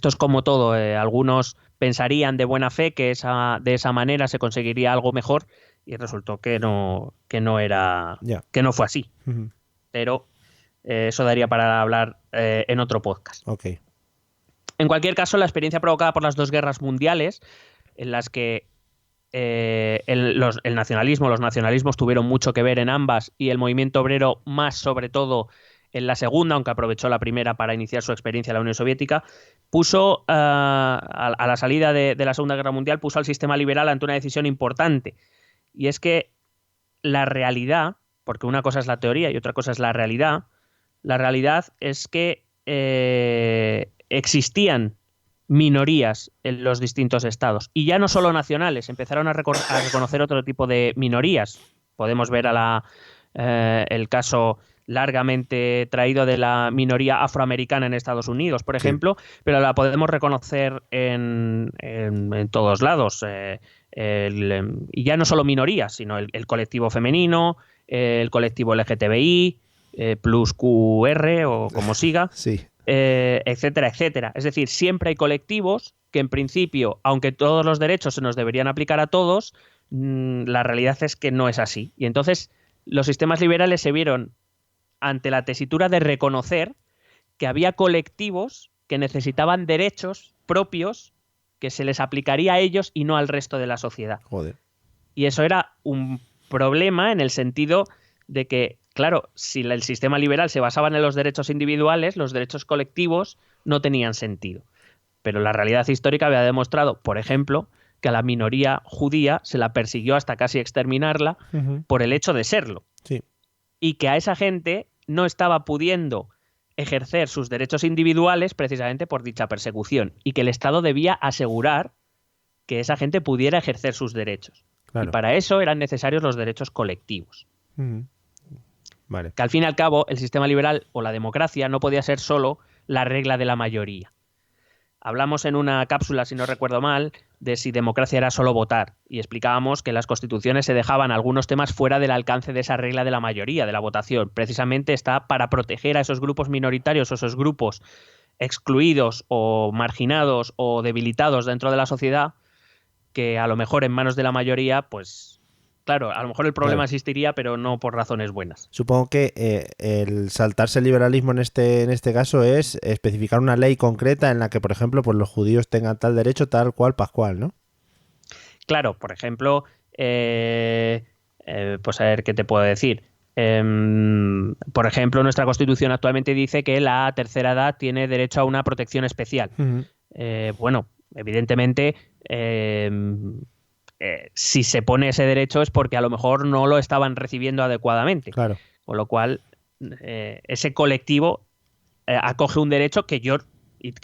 es como todo. Algunos pensarían de buena fe que de esa manera se conseguiría algo mejor, y resultó que no fue así. Pero eso daría para hablar en otro podcast. Okay. En cualquier caso, la experiencia provocada por las dos guerras mundiales, en las que el nacionalismo, los nacionalismos tuvieron mucho que ver en ambas, y el movimiento obrero más, sobre todo en la segunda, aunque aprovechó la primera para iniciar su experiencia en la Unión Soviética, puso a la salida de la Segunda Guerra Mundial, puso al sistema liberal ante una decisión importante. Y es que la realidad, porque una cosa es la teoría y otra cosa es la realidad es que existían minorías en los distintos estados. Y ya no solo nacionales, empezaron a reconocer otro tipo de minorías. Podemos ver el caso largamente traído de la minoría afroamericana en Estados Unidos, por ejemplo, pero la podemos reconocer en todos lados. Y ya no solo minorías, sino el colectivo femenino, el colectivo LGTBI, plus QR o como siga, etcétera, etcétera. Es decir, siempre hay colectivos que en principio, aunque todos los derechos se nos deberían aplicar a todos, la realidad es que no es así. Y entonces los sistemas liberales se vieron ante la tesitura de reconocer que había colectivos que necesitaban derechos propios que se les aplicaría a ellos y no al resto de la sociedad. Joder. Y eso era un problema en el sentido de que, claro, si el sistema liberal se basaba en los derechos individuales, los derechos colectivos no tenían sentido. Pero la realidad histórica había demostrado, por ejemplo, que a la minoría judía se la persiguió hasta casi exterminarla por el hecho de serlo. Sí. Y que a esa gente no estaba pudiendo ejercer sus derechos individuales precisamente por dicha persecución, y que el Estado debía asegurar que esa gente pudiera ejercer sus derechos. Claro. Y para eso eran necesarios los derechos colectivos. Vale. Que al fin y al cabo el sistema liberal o la democracia no podía ser solo la regla de la mayoría. Hablamos en una cápsula, si no recuerdo mal, de si democracia era solo votar, y explicábamos que las constituciones se dejaban algunos temas fuera del alcance de esa regla de la mayoría, de la votación. Precisamente está para proteger a esos grupos minoritarios o esos grupos excluidos o marginados o debilitados dentro de la sociedad, que a lo mejor en manos de la mayoría, pues claro, a lo mejor el problema existiría, pero no por razones buenas. Supongo que el saltarse el liberalismo en este caso es especificar una ley concreta en la que, por ejemplo, pues los judíos tengan tal derecho, tal cual, pascual, ¿no? Claro, por ejemplo, pues a ver qué te puedo decir. Por ejemplo, nuestra Constitución actualmente dice que la tercera edad tiene derecho a una protección especial. Bueno, evidentemente... si se pone ese derecho es porque a lo mejor no lo estaban recibiendo adecuadamente. Claro. Con lo cual, ese colectivo acoge un derecho que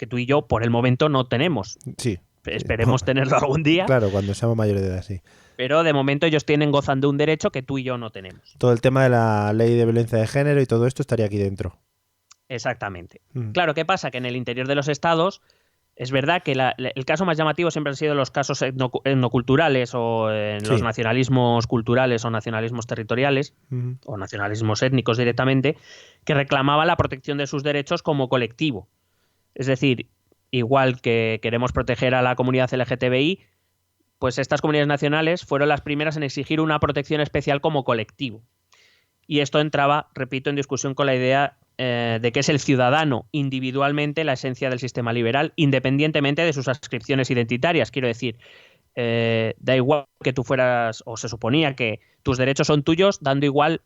tú y yo por el momento no tenemos. Sí. Esperemos tenerlo algún día. Claro, cuando seamos mayores de edad, sí. Pero de momento ellos gozan de un derecho que tú y yo no tenemos. Todo el tema de la ley de violencia de género y todo esto estaría aquí dentro. Exactamente. Claro, ¿qué pasa? Que en el interior de los estados es verdad que el caso más llamativo siempre han sido los casos etnoculturales o los nacionalismos culturales o nacionalismos territoriales o nacionalismos étnicos directamente, que reclamaban la protección de sus derechos como colectivo. Es decir, igual que queremos proteger a la comunidad LGTBI, pues estas comunidades nacionales fueron las primeras en exigir una protección especial como colectivo. Y esto entraba, repito, en discusión con la idea de que es el ciudadano individualmente la esencia del sistema liberal, independientemente de sus adscripciones identitarias. Quiero decir, da igual que tú fueras, o se suponía que tus derechos son tuyos, dando igual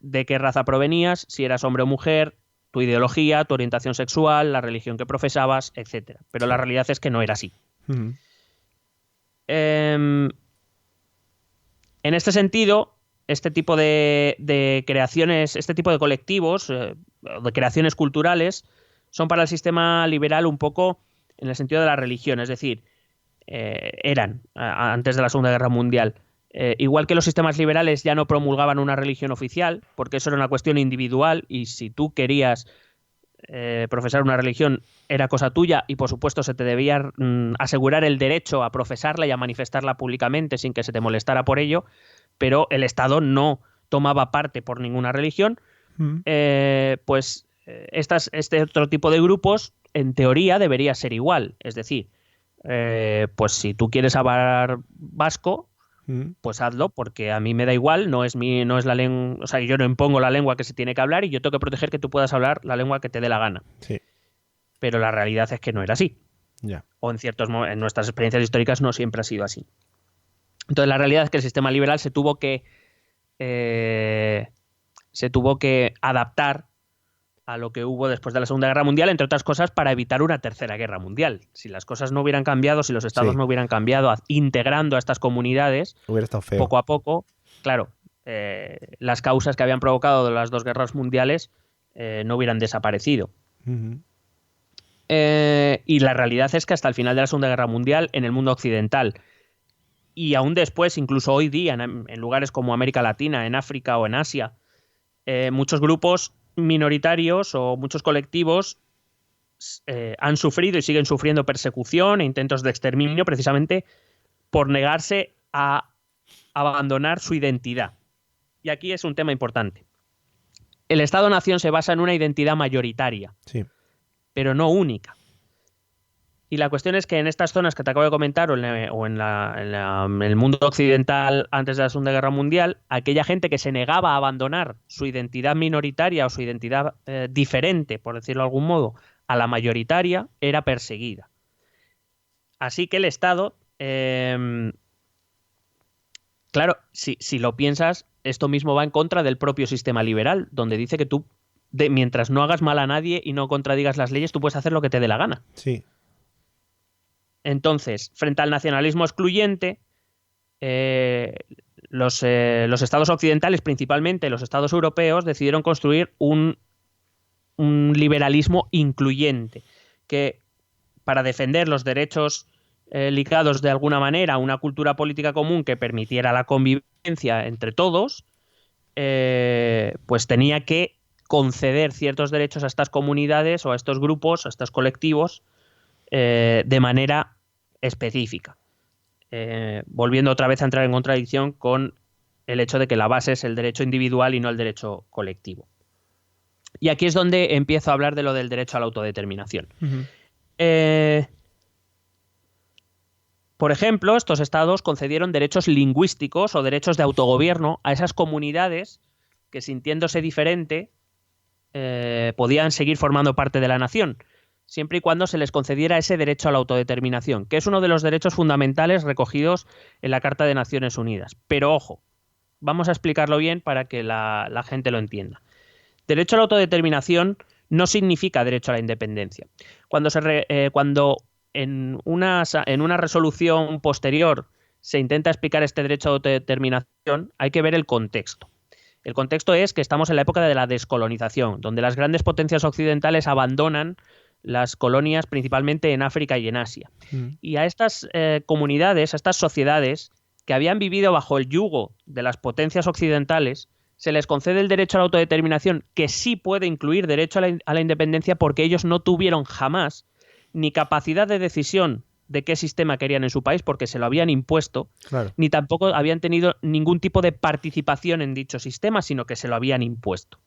de qué raza provenías, si eras hombre o mujer, tu ideología, tu orientación sexual, la religión que profesabas, etc. Pero la realidad es que no era así. En este sentido, este tipo de creaciones, este tipo de colectivos, de creaciones culturales, son para el sistema liberal un poco en el sentido de la religión, es decir, eran antes de la Segunda Guerra Mundial. Igual que los sistemas liberales ya no promulgaban una religión oficial, porque eso era una cuestión individual y si tú querías profesar una religión era cosa tuya y por supuesto se te debía asegurar el derecho a profesarla y a manifestarla públicamente sin que se te molestara por ello, pero el Estado no tomaba parte por ninguna religión, pues este otro tipo de grupos en teoría debería ser igual, es decir, pues si tú quieres hablar vasco, pues hazlo, porque a mí me da igual, no es la lengua, o sea, yo no impongo la lengua que se tiene que hablar y yo tengo que proteger que tú puedas hablar la lengua que te dé la gana. Sí. Pero la realidad es que no era así. Ya. O en nuestras experiencias históricas no siempre ha sido así. Entonces la realidad es que el sistema liberal se tuvo que adaptar a lo que hubo después de la Segunda Guerra Mundial, entre otras cosas para evitar una tercera guerra mundial. Si las cosas no hubieran cambiado, si los estados no hubieran cambiado, integrando a estas comunidades, hubiera estado feo. Poco a poco, claro, las causas que habían provocado las dos guerras mundiales no hubieran desaparecido. Y la realidad es que hasta el final de la Segunda Guerra Mundial, en el mundo occidental, y aún después, incluso hoy día, en lugares como América Latina, en África o en Asia, muchos grupos minoritarios o muchos colectivos han sufrido y siguen sufriendo persecución e intentos de exterminio precisamente por negarse a abandonar su identidad. Y aquí es un tema importante. El Estado-nación se basa en una identidad mayoritaria, pero no única. Y la cuestión es que en estas zonas que te acabo de comentar en el mundo occidental antes de la Segunda Guerra Mundial, aquella gente que se negaba a abandonar su identidad minoritaria o su identidad diferente, por decirlo de algún modo, a la mayoritaria, era perseguida. Así que el Estado, claro, si lo piensas, esto mismo va en contra del propio sistema liberal, donde dice que tú, mientras no hagas mal a nadie y no contradigas las leyes, tú puedes hacer lo que te dé la gana. Sí. Entonces, frente al nacionalismo excluyente, los estados occidentales, principalmente los estados europeos, decidieron construir un liberalismo incluyente, que para defender los derechos ligados de alguna manera a una cultura política común que permitiera la convivencia entre todos, pues tenía que conceder ciertos derechos a estas comunidades o a estos grupos, a estos colectivos, de manera específica, volviendo otra vez a entrar en contradicción con el hecho de que la base es el derecho individual y no el derecho colectivo. Y aquí es donde empiezo a hablar de lo del derecho a la autodeterminación. Por ejemplo, estos estados concedieron derechos lingüísticos o derechos de autogobierno a esas comunidades que, sintiéndose diferente, podían seguir formando parte de la nación, siempre y cuando se les concediera ese derecho a la autodeterminación, que es uno de los derechos fundamentales recogidos en la Carta de Naciones Unidas. Pero ojo, vamos a explicarlo bien para que la gente lo entienda. Derecho a la autodeterminación no significa derecho a la independencia. Cuando en una resolución posterior se intenta explicar este derecho a autodeterminación, hay que ver el contexto. El contexto es que estamos en la época de la descolonización, donde las grandes potencias occidentales abandonan las colonias principalmente en África y en Asia. Y a estas comunidades, a estas sociedades que habían vivido bajo el yugo de las potencias occidentales, se les concede el derecho a la autodeterminación, que sí puede incluir derecho a la independencia, porque ellos no tuvieron jamás ni capacidad de decisión de qué sistema querían en su país, porque se lo habían impuesto, ni tampoco habían tenido ningún tipo de participación en dicho sistema, sino que se lo habían impuesto.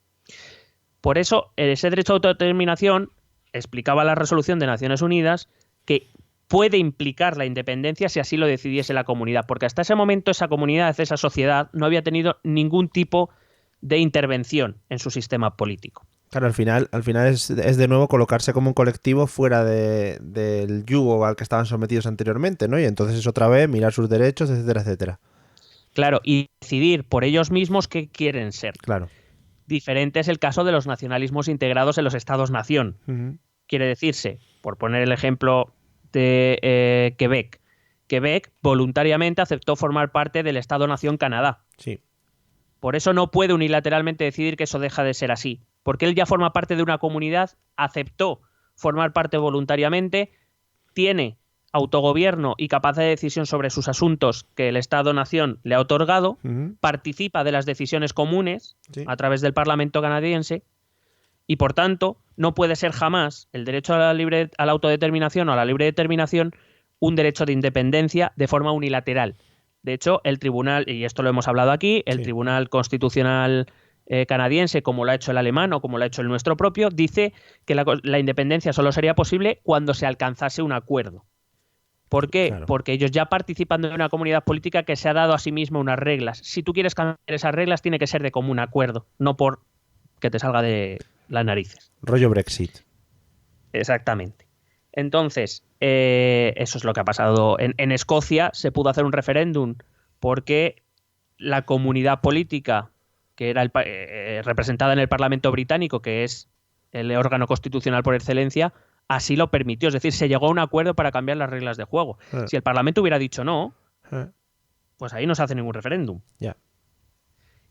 Por eso, ese derecho a autodeterminación, explicaba la resolución de Naciones Unidas, que puede implicar la independencia si así lo decidiese la comunidad, porque hasta ese momento esa comunidad, esa sociedad, no había tenido ningún tipo de intervención en su sistema político. Claro, al final es de nuevo colocarse como un colectivo fuera del yugo al que estaban sometidos anteriormente, ¿no? Y entonces es otra vez mirar sus derechos, etcétera, etcétera. Claro, y decidir por ellos mismos qué quieren ser. Claro. Diferente es el caso de los nacionalismos integrados en los estados-nación. Quiere decirse, por poner el ejemplo de Quebec. Quebec voluntariamente aceptó formar parte del Estado-nación Canadá. Sí. Por eso no puede unilateralmente decidir que eso deja de ser así. Porque él ya forma parte de una comunidad, aceptó formar parte voluntariamente, tiene autogobierno y capacidad de decisión sobre sus asuntos que el Estado-nación le ha otorgado, participa de las decisiones comunes a través del Parlamento canadiense y, por tanto, no puede ser jamás el derecho a la autodeterminación o a la libre determinación un derecho de independencia de forma unilateral. De hecho, el tribunal, y esto lo hemos hablado aquí, el Tribunal Constitucional canadiense, como lo ha hecho el alemán o como lo ha hecho el nuestro propio, dice que la independencia solo sería posible cuando se alcanzase un acuerdo. ¿Por qué? Claro. Porque ellos ya participan de una comunidad política que se ha dado a sí misma unas reglas. Si tú quieres cambiar esas reglas, tiene que ser de común acuerdo, no por que te salga de las narices. Rollo Brexit. Exactamente. Entonces, eso es lo que ha pasado. En Escocia se pudo hacer un referéndum porque la comunidad política que era representada en el Parlamento británico, que es el órgano constitucional por excelencia, así lo permitió. Es decir, se llegó a un acuerdo para cambiar las reglas de juego. Si el Parlamento hubiera dicho no, pues ahí no se hace ningún referéndum. Ya.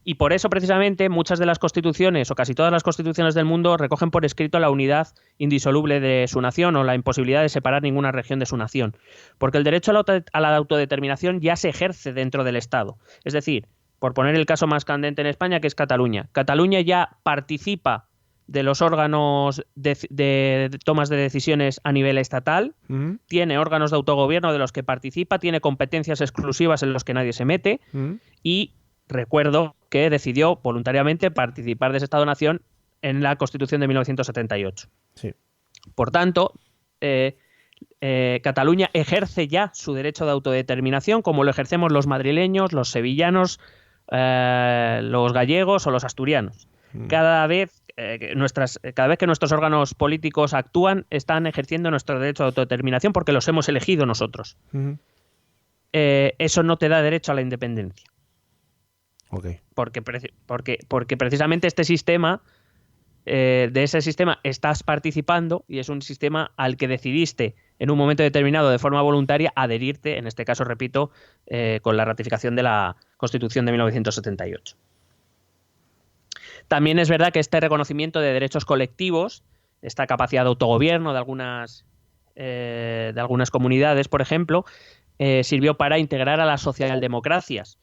Y por eso, precisamente, muchas de las constituciones, o casi todas las constituciones del mundo, recogen por escrito la unidad indisoluble de su nación o la imposibilidad de separar ninguna región de su nación. Porque el derecho a la autodeterminación ya se ejerce dentro del Estado. Es decir, por poner el caso más candente en España, que es Cataluña. Cataluña ya participa de los órganos de tomas de decisiones a nivel estatal, tiene órganos de autogobierno de los que participa, tiene competencias exclusivas en los que nadie se mete y recuerdo que decidió voluntariamente participar de ese Estado-Nación en la Constitución de 1978. Sí. Por tanto, Cataluña ejerce ya su derecho de autodeterminación como lo ejercemos los madrileños, los sevillanos, los gallegos o los asturianos. Cada vez que nuestros órganos políticos actúan, están ejerciendo nuestro derecho de autodeterminación porque los hemos elegido nosotros. Eso no te da derecho a la independencia. Okay. Porque precisamente este sistema, de ese sistema estás participando y es un sistema al que decidiste en un momento determinado de forma voluntaria adherirte, en este caso, repito, con la ratificación de la Constitución de 1978. También es verdad que este reconocimiento de derechos colectivos, esta capacidad de autogobierno de algunas comunidades, por ejemplo, sirvió para integrar a las socialdemocracias,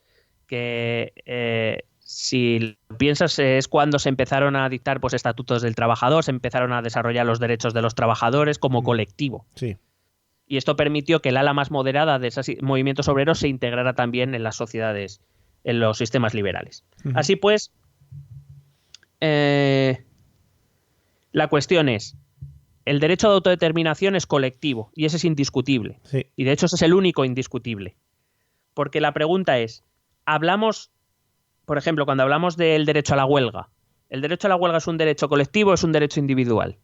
que si piensas es cuando se empezaron a dictar pues, estatutos del trabajador, se empezaron a desarrollar los derechos de los trabajadores como colectivo. Sí. Y esto permitió que el ala más moderada de esos movimientos obreros se integrara también en las sociedades, en los sistemas liberales. Así pues, la cuestión es, el derecho de autodeterminación es colectivo y ese es indiscutible. Sí. Y de hecho ese es el único indiscutible. Porque la pregunta es, hablamos, por ejemplo, cuando hablamos del derecho a la huelga, ¿el derecho a la huelga es un derecho colectivo o es un derecho individual?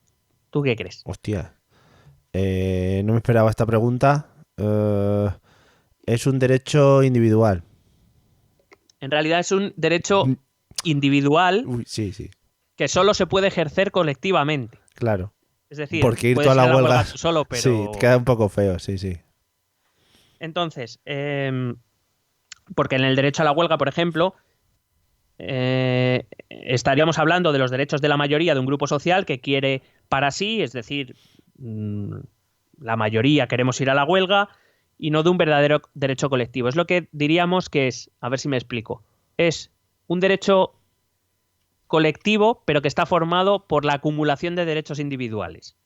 ¿Tú qué crees? Hostia, no me esperaba esta pregunta. Es un derecho individual. En realidad es un derecho individual. Uy, sí. Que solo se puede ejercer colectivamente. Claro. Es decir, porque ir puedes toda la huelga tú solo, pero... Sí, queda un poco feo, sí. Entonces, porque en el derecho a la huelga, por ejemplo, estaríamos hablando de los derechos de la mayoría de un grupo social que quiere para sí, es decir, la mayoría queremos ir a la huelga y no de un verdadero derecho colectivo. Es lo que diríamos que es, a ver si me explico, es un derecho colectivo, pero que está formado por la acumulación de derechos individuales.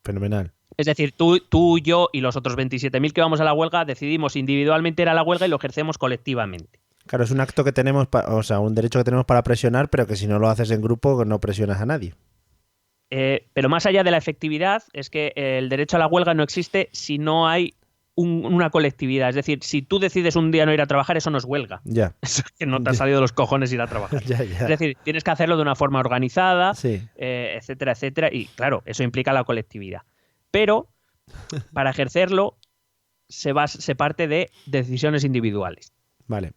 Fenomenal. Es decir, tú, yo y los otros 27.000 que vamos a la huelga decidimos individualmente ir a la huelga y lo ejercemos colectivamente. Claro, es un acto que tenemos, un derecho que tenemos para presionar, pero que si no lo haces en grupo no presionas a nadie. Pero más allá de la efectividad, es que el derecho a la huelga no existe si no hay una colectividad. Es decir, si tú decides un día no ir a trabajar, eso no es huelga. Ya. Eso es que no te ha salido de los cojones ir a trabajar. Ya. Es decir, tienes que hacerlo de una forma organizada, Sí. etcétera, etcétera. Y claro, eso implica la colectividad. Pero para ejercerlo se parte de decisiones individuales. Vale.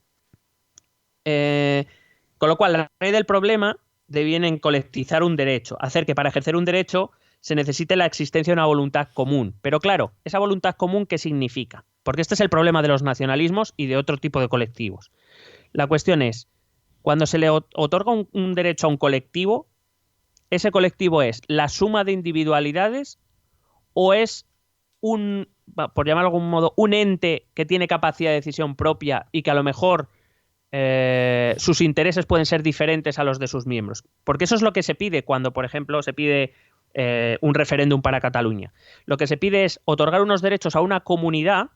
Con lo cual, la raíz del problema deviene en colectivizar un derecho, hacer que para ejercer un derecho se necesite la existencia de una voluntad común. Pero claro, ¿esa voluntad común qué significa? Porque este es el problema de los nacionalismos y de otro tipo de colectivos. La cuestión es, cuando se le otorga un derecho a un colectivo, ¿ese colectivo es la suma de individualidades o es por llamarlo de algún modo, un ente que tiene capacidad de decisión propia y que a lo mejor sus intereses pueden ser diferentes a los de sus miembros? Porque eso es lo que se pide cuando, por ejemplo, se pide un referéndum para Cataluña. Lo que se pide es otorgar unos derechos a una comunidad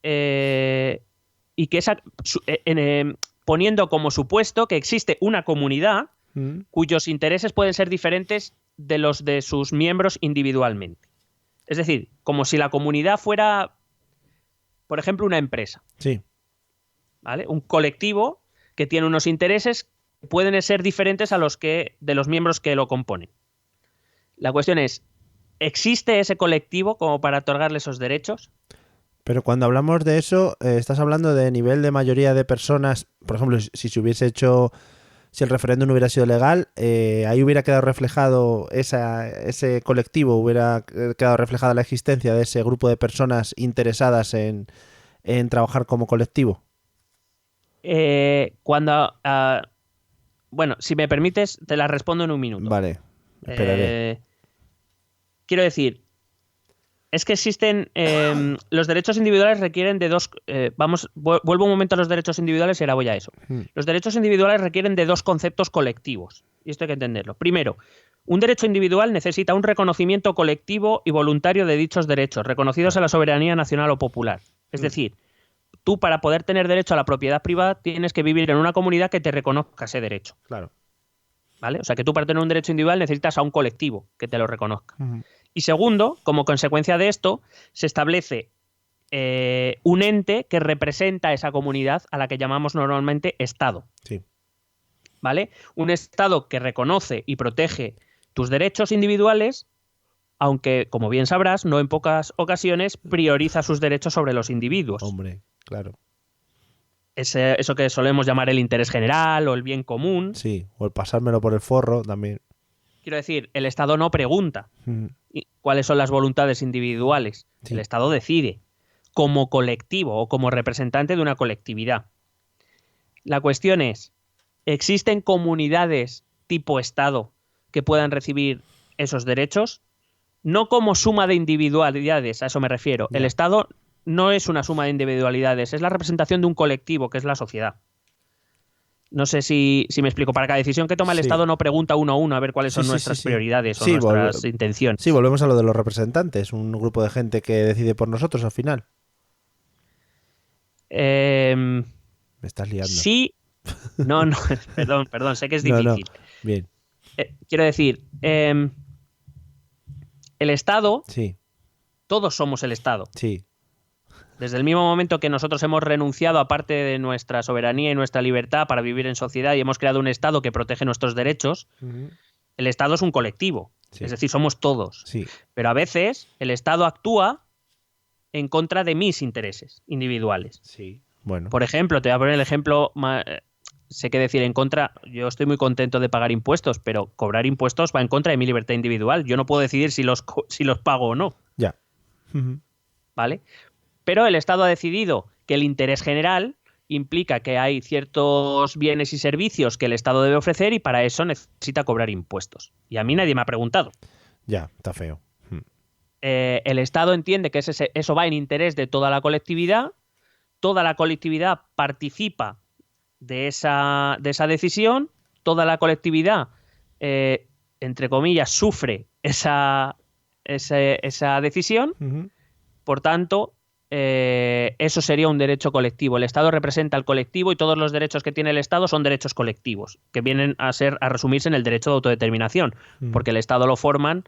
y que poniendo como supuesto que existe una comunidad cuyos intereses pueden ser diferentes de los de sus miembros individualmente. Es decir, como si la comunidad fuera, por ejemplo, una empresa. Sí. ¿Vale? Un colectivo que tiene unos intereses que pueden ser diferentes a los de los miembros que lo componen. La cuestión es, ¿existe ese colectivo como para otorgarle esos derechos? Pero cuando hablamos de eso, estás hablando de nivel de mayoría de personas. Por ejemplo, si se hubiese si el referéndum hubiera sido legal, ahí hubiera quedado reflejado ese colectivo, hubiera quedado reflejada la existencia de ese grupo de personas interesadas en trabajar como colectivo. Bueno, si me permites, te la respondo en un minuto. Vale, esperaré. Quiero decir, es que existen... los derechos individuales requieren de dos... vuelvo un momento a los derechos individuales y ahora voy a eso. Los derechos individuales requieren de dos conceptos colectivos. Y esto hay que entenderlo. Primero, un derecho individual necesita un reconocimiento colectivo y voluntario de dichos derechos, reconocidos en la soberanía nacional o popular. Es decir, tú para poder tener derecho a la propiedad privada tienes que vivir en una comunidad que te reconozca ese derecho. Claro. ¿Vale? O sea que tú para tener un derecho individual necesitas a un colectivo que te lo reconozca. Y segundo, como consecuencia de esto, se establece un ente que representa a esa comunidad a la que llamamos normalmente Estado. Sí. ¿Vale? Un Estado que reconoce y protege tus derechos individuales, aunque, como bien sabrás, no en pocas ocasiones prioriza sus derechos sobre los individuos. Hombre, claro. Eso que solemos llamar el interés general o el bien común. Sí, o el pasármelo por el forro también. Quiero decir, el Estado no pregunta cuáles son las voluntades individuales. Sí. El Estado decide como colectivo o como representante de una colectividad. La cuestión es, ¿existen comunidades tipo Estado que puedan recibir esos derechos? No como suma de individualidades, a eso me refiero. Ya. El Estado no es una suma de individualidades, es la representación de un colectivo, que es la sociedad. No sé si me explico. Para cada decisión que toma el Sí. Estado no pregunta uno a uno a ver cuáles son Sí, nuestras sí. prioridades o Sí, nuestras intenciones. Sí, volvemos a lo de los representantes, un grupo de gente que decide por nosotros al final. Me estás liando. Sí. No, perdón, sé que es No, difícil. no. Bien, Quiero decir, el Estado, sí, todos somos el Estado. sí. Desde el mismo momento que nosotros hemos renunciado a parte de nuestra soberanía y nuestra libertad para vivir en sociedad y hemos creado un Estado que protege nuestros derechos, el Estado es un colectivo. Sí. Es decir, somos todos. Sí, Pero a veces el Estado actúa en contra de mis intereses individuales. sí. Bueno, Por ejemplo, te voy a poner el ejemplo, sé que decir en contra, yo estoy muy contento de pagar impuestos, pero cobrar impuestos va en contra de mi libertad individual. Yo no puedo decidir si los pago o no, ya. ¿vale? Pero el Estado ha decidido que el interés general implica que hay ciertos bienes y servicios que el Estado debe ofrecer y para eso necesita cobrar impuestos. Y a mí nadie me ha preguntado. Ya, está feo. El Estado entiende que eso va en interés de toda la colectividad participa de esa decisión, toda la colectividad, entre comillas, sufre esa decisión, por tanto, eso sería un derecho colectivo. El Estado representa al colectivo y todos los derechos que tiene el Estado son derechos colectivos, que vienen a resumirse en el derecho de autodeterminación, porque el Estado lo forman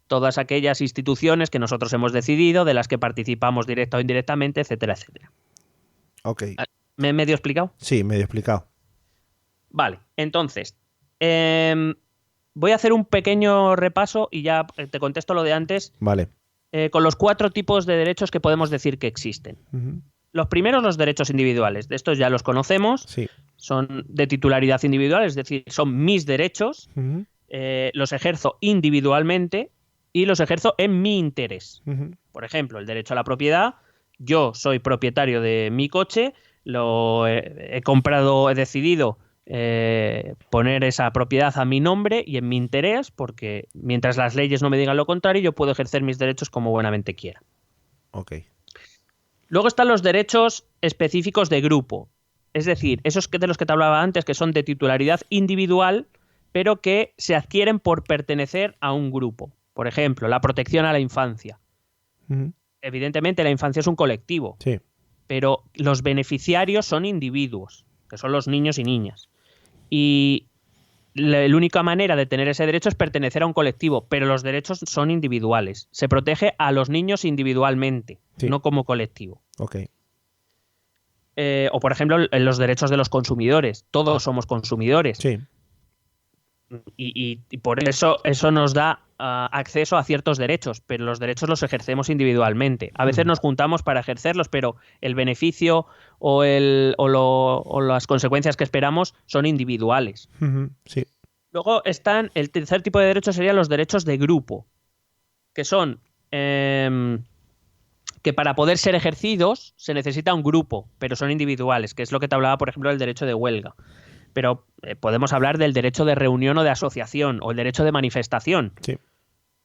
todas aquellas instituciones que nosotros hemos decidido, de las que participamos directa o indirectamente, etcétera, etcétera. Ok. ¿Me he medio explicado? Sí, medio explicado. Vale, entonces, voy a hacer un pequeño repaso y ya te contesto lo de antes, Vale. con los 4 tipos de derechos que podemos decir que existen. Los primeros, los derechos individuales. De estos ya los conocemos. Sí. Son de titularidad individual, es decir, son mis derechos. Los ejerzo individualmente y los ejerzo en mi interés. Por ejemplo, el derecho a la propiedad. Yo soy propietario de mi coche, lo he comprado, he decidido poner esa propiedad a mi nombre y en mi interés, porque mientras las leyes no me digan lo contrario, yo puedo ejercer mis derechos como buenamente quiera. Ok. Luego están los derechos específicos de grupo, es decir, esos de los que te hablaba antes, que son de titularidad individual, pero que se adquieren por pertenecer a un grupo. Por ejemplo, la protección a la infancia. Evidentemente, la infancia es un colectivo, Sí. pero los beneficiarios son individuos, que son los niños y niñas. Y la única manera de tener ese derecho es pertenecer a un colectivo, pero los derechos son individuales. Se protege a los niños individualmente, Sí. no como colectivo. Ok. O, por ejemplo, los derechos de los consumidores. Todos somos consumidores. Sí. Y por eso nos da acceso a ciertos derechos, pero los derechos los ejercemos individualmente. A veces nos juntamos para ejercerlos, pero el beneficio o las consecuencias que esperamos son individuales. Sí. Luego están, el tercer tipo de derechos serían los derechos de grupo, que son que para poder ser ejercidos se necesita un grupo, pero son individuales, que es lo que te hablaba, por ejemplo, del derecho de huelga. Pero podemos hablar del derecho de reunión o de asociación, o el derecho de manifestación. Sí.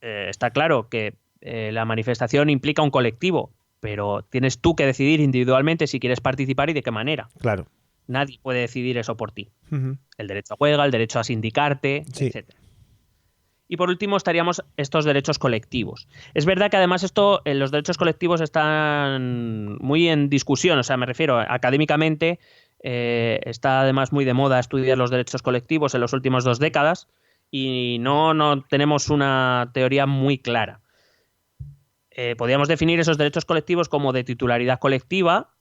Está claro que la manifestación implica un colectivo, pero tienes tú que decidir individualmente si quieres participar y de qué manera. Claro. Nadie puede decidir eso por ti. El derecho a huelga, el derecho a sindicarte, Sí. etc. Y por último estaríamos estos derechos colectivos. Es verdad que además los derechos colectivos están muy en discusión, o sea, me refiero académicamente, está además muy de moda estudiar los derechos colectivos en las últimas 2 décadas y no tenemos una teoría muy clara. Podríamos definir esos derechos colectivos como de titularidad colectiva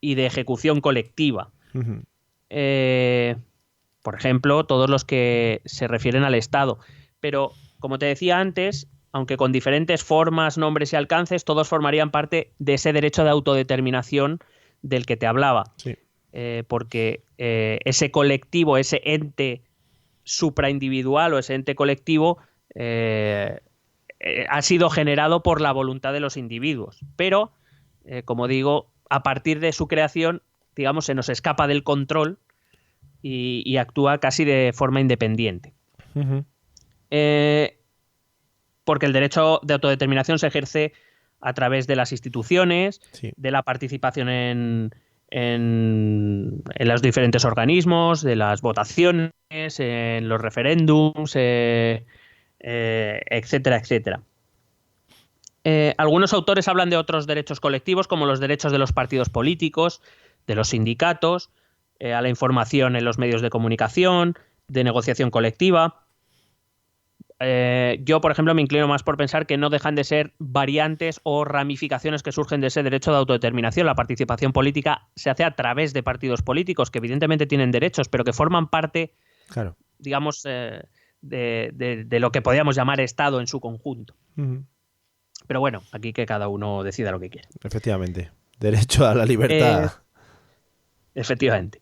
y de ejecución colectiva. Por ejemplo, todos los que se refieren al Estado. Pero, como te decía antes, aunque con diferentes formas, nombres y alcances, todos formarían parte de ese derecho de autodeterminación del que te hablaba. Sí. Porque ese colectivo, ese ente supraindividual o ese ente colectivo ha sido generado por la voluntad de los individuos. Pero, como digo, a partir de su creación, digamos, se nos escapa del control y actúa casi de forma independiente. Porque el derecho de autodeterminación se ejerce a través de las instituciones, Sí. de la participación en los diferentes organismos, de las votaciones, en los referéndums, etcétera, etcétera. Algunos autores hablan de otros derechos colectivos, como los derechos de los partidos políticos, de los sindicatos, a la información en los medios de comunicación, de negociación colectiva. Yo, por ejemplo, me inclino más por pensar que no dejan de ser variantes o ramificaciones que surgen de ese derecho de autodeterminación. La participación política se hace a través de partidos políticos que evidentemente tienen derechos, pero que forman parte, Claro. digamos, de lo que podríamos llamar Estado en su conjunto. Pero bueno, aquí que cada uno decida lo que quiere. Efectivamente. Derecho a la libertad. Efectivamente.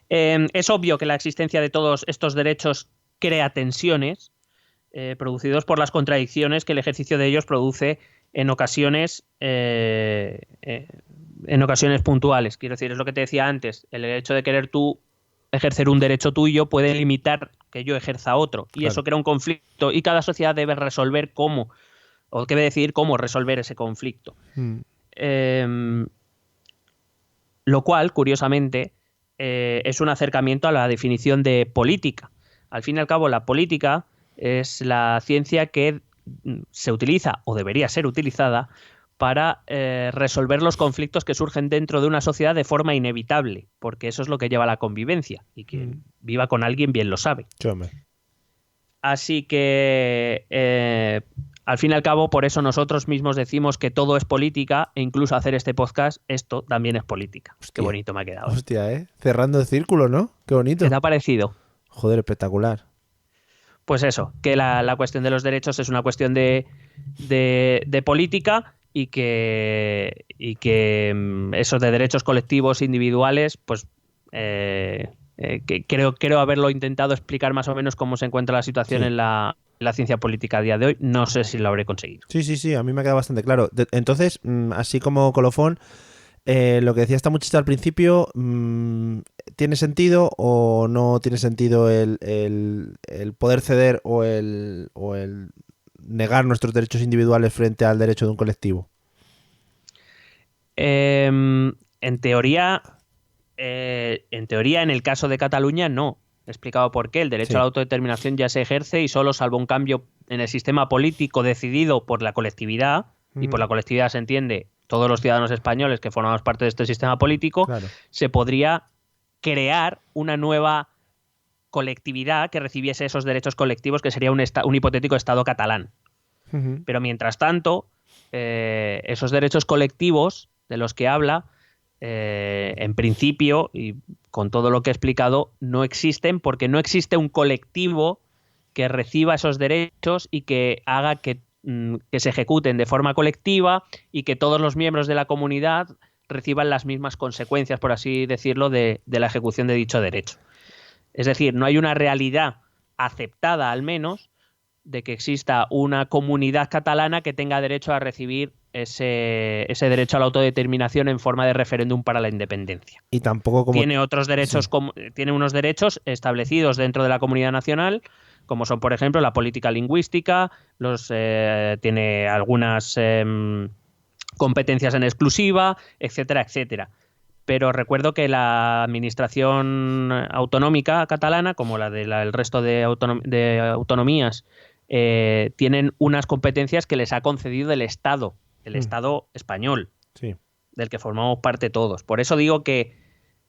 Es obvio que la existencia de todos estos derechos crea tensiones producidos por las contradicciones que el ejercicio de ellos produce en ocasiones puntuales. Quiero decir, es lo que te decía antes, el hecho de querer tú ejercer un derecho tuyo puede limitar que yo ejerza otro, y Claro. eso crea un conflicto, y cada sociedad debe resolver cómo, o debe decidir cómo resolver ese conflicto. Lo cual, curiosamente, es un acercamiento a la definición de política. Al fin y al cabo, la política es la ciencia que se utiliza, o debería ser utilizada, para resolver los conflictos que surgen dentro de una sociedad de forma inevitable, porque eso es lo que lleva a la convivencia, y quien viva con alguien bien lo sabe. Sí, hombre. Así que, al fin y al cabo, por eso nosotros mismos decimos que todo es política, e incluso hacer este podcast, esto también es política. Hostia. Qué bonito me ha quedado. Hostia, ¿eh? Cerrando el círculo, ¿no? Qué bonito. ¿Qué te ha parecido? Joder, espectacular. Pues eso, que la cuestión de los derechos es una cuestión de política, y que esos de derechos colectivos individuales, pues que creo haberlo intentado explicar más o menos cómo se encuentra la situación Sí. en la ciencia política a día de hoy. No sé si lo habré conseguido. Sí, a mí me ha quedado bastante claro. Entonces, así como colofón, lo que decía esta muchacha al principio, ¿tiene sentido o no tiene sentido el poder ceder o el negar nuestros derechos individuales frente al derecho de un colectivo? En teoría, en el caso de Cataluña, no. He explicado por qué. El derecho Sí. a la autodeterminación ya se ejerce, y solo salvo un cambio en el sistema político decidido por la colectividad, y por la colectividad se entiende todos los ciudadanos españoles que formamos parte de este sistema político, Claro. se podría crear una nueva colectividad que recibiese esos derechos colectivos, que sería un hipotético Estado catalán. Pero mientras tanto, esos derechos colectivos de los que habla, en principio, y con todo lo que he explicado, no existen, porque no existe un colectivo que reciba esos derechos y que haga que se ejecuten de forma colectiva y que todos los miembros de la comunidad reciban las mismas consecuencias, por así decirlo, de la ejecución de dicho derecho. Es decir, no hay una realidad aceptada, al menos, de que exista una comunidad catalana que tenga derecho a recibir ese derecho a la autodeterminación en forma de referéndum para la independencia. Y tampoco tiene otros derechos, tiene unos derechos establecidos dentro de la comunidad nacional, como son, por ejemplo, la política lingüística, tiene algunas competencias en exclusiva, etcétera, etcétera. Pero recuerdo que la administración autonómica catalana, como la del resto de autonomías, tienen unas competencias que les ha concedido el Estado español, sí, del que formamos parte todos. Por eso digo que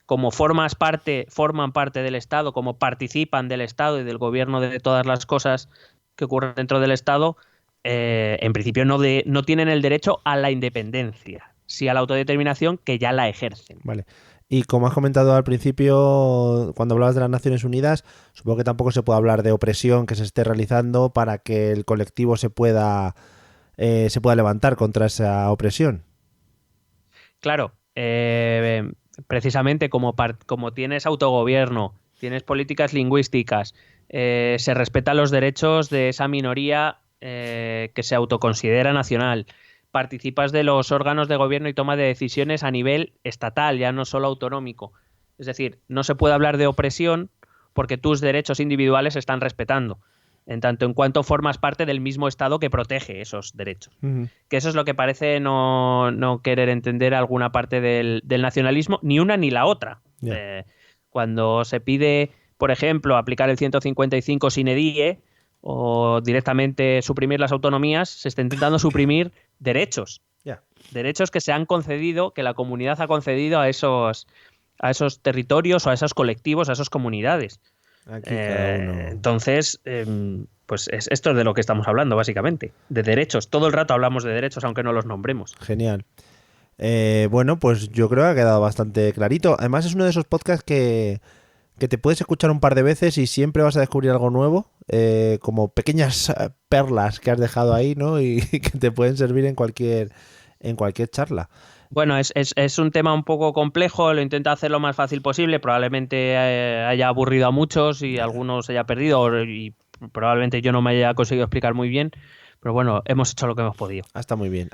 como forman parte del Estado, como participan del Estado y del gobierno de todas las cosas que ocurren dentro del Estado, en principio no tienen el derecho a la independencia, sí a la autodeterminación, que ya la ejercen. Vale. Y como has comentado al principio, cuando hablabas de las Naciones Unidas, supongo que tampoco se puede hablar de opresión que se esté realizando para que el colectivo se pueda levantar contra esa opresión. Claro, precisamente como tienes autogobierno, tienes políticas lingüísticas, se respetan los derechos de esa minoría que se autoconsidera nacional, participas de los órganos de gobierno y toma de decisiones a nivel estatal, ya no solo autonómico. Es decir, no se puede hablar de opresión porque tus derechos individuales se están respetando, en tanto en cuanto formas parte del mismo Estado que protege esos derechos. Uh-huh. Que eso es lo que parece no querer entender alguna parte del nacionalismo, ni una ni la otra. Yeah. Cuando se pide, por ejemplo, aplicar el 155 sine die o directamente suprimir las autonomías, se está intentando suprimir derechos. Yeah. Derechos que se han concedido, que la comunidad ha concedido a esos territorios o a esos colectivos, a esas comunidades. Entonces, pues esto es de lo que estamos hablando, básicamente, de derechos. Todo el rato hablamos de derechos, aunque no los nombremos. Genial. Bueno, pues yo creo que ha quedado bastante clarito. Además, es uno de esos podcasts que te puedes escuchar un par de veces y siempre vas a descubrir algo nuevo, como pequeñas perlas que has dejado ahí, ¿no? Y que te pueden servir en cualquier charla. Bueno, es un tema un poco complejo, lo intento hacer lo más fácil posible, probablemente haya aburrido a muchos y algunos se haya perdido y probablemente yo no me haya conseguido explicar muy bien, pero bueno, hemos hecho lo que hemos podido. Está muy bien.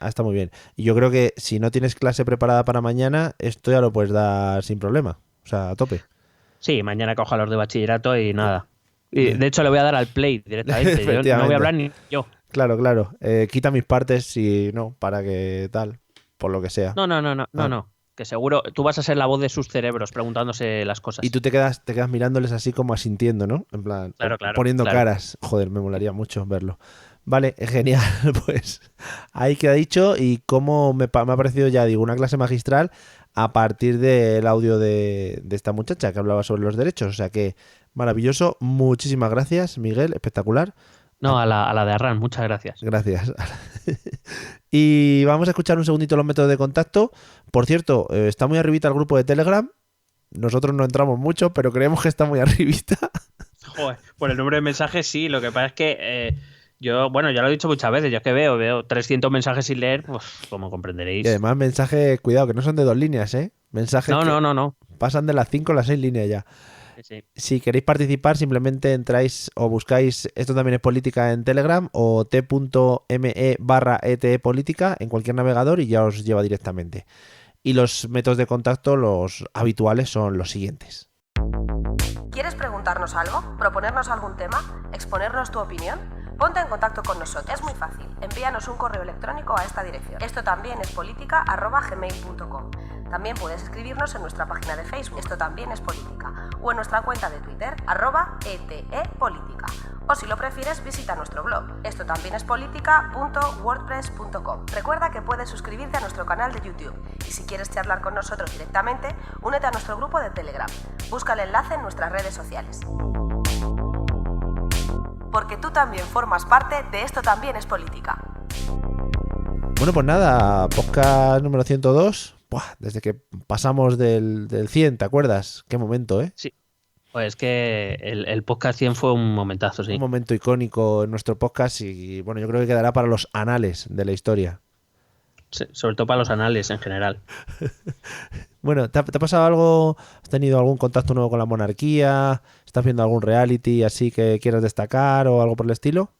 Y yo creo que si no tienes clase preparada para mañana, esto ya lo puedes dar sin problema, o sea, a tope. Sí, mañana cojo a los de bachillerato y nada. Y de hecho le voy a dar al play directamente, yo no voy a hablar ni yo. Claro. Quita mis partes si no, para que tal... por lo que sea. No, que seguro tú vas a ser la voz de sus cerebros preguntándose las cosas. Y tú te quedas mirándoles así como asintiendo, ¿no? En plan, claro, poniendo caras. Joder, me molaría mucho verlo. Vale, genial, pues ahí queda dicho. Y cómo me ha parecido, ya digo, una clase magistral a partir del audio de esta muchacha que hablaba sobre los derechos. O sea que maravilloso. Muchísimas gracias, Miguel, espectacular. No, a la de Arran, muchas gracias. Gracias. Y vamos a escuchar un segundito los métodos de contacto. Por cierto, está muy arribita el grupo de Telegram. Nosotros no entramos mucho, pero creemos que está muy arribita. Joder, por el número de mensajes sí. Lo que pasa es que yo, bueno, ya lo he dicho muchas veces, yo es que veo 300 mensajes sin leer, pues como comprenderéis. Y además mensajes, cuidado, que no son de 2 líneas, ¿eh? Mensajes no. Pasan de las 5 a las 6 líneas ya. Sí. Si queréis participar, simplemente entráis o buscáis Esto También es Política en Telegram o t.me/etepolítica en cualquier navegador y ya os lleva directamente. Y los métodos de contacto, los habituales, son los siguientes. ¿Quieres preguntarnos algo? ¿Proponernos algún tema? ¿Exponernos tu opinión? Ponte en contacto con nosotros. Es muy fácil. Envíanos un correo electrónico a esta dirección. Esto también es política@gmail.com. También puedes escribirnos en nuestra página de Facebook, Esto También es Política, o en nuestra cuenta de Twitter, @etepolítica. O si lo prefieres, visita nuestro blog, estotambiénespolitica.wordpress.com. Recuerda que puedes suscribirte a nuestro canal de YouTube y si quieres charlar con nosotros directamente, únete a nuestro grupo de Telegram. Busca el enlace en nuestras redes sociales. Porque tú también formas parte de Esto También es Política. Bueno, pues nada, podcast número 102. Buah, desde que pasamos del 100, ¿te acuerdas? Qué momento, ¿eh? Sí. Pues que el podcast 100 fue un momentazo, sí. Un momento icónico en nuestro podcast y bueno, yo creo que quedará para los anales de la historia. Sí, sobre todo para los anales en general. Bueno, ¿te ha pasado algo? ¿Has tenido algún contacto nuevo con la monarquía? ¿Estás viendo algún reality así que quieras destacar o algo por el estilo?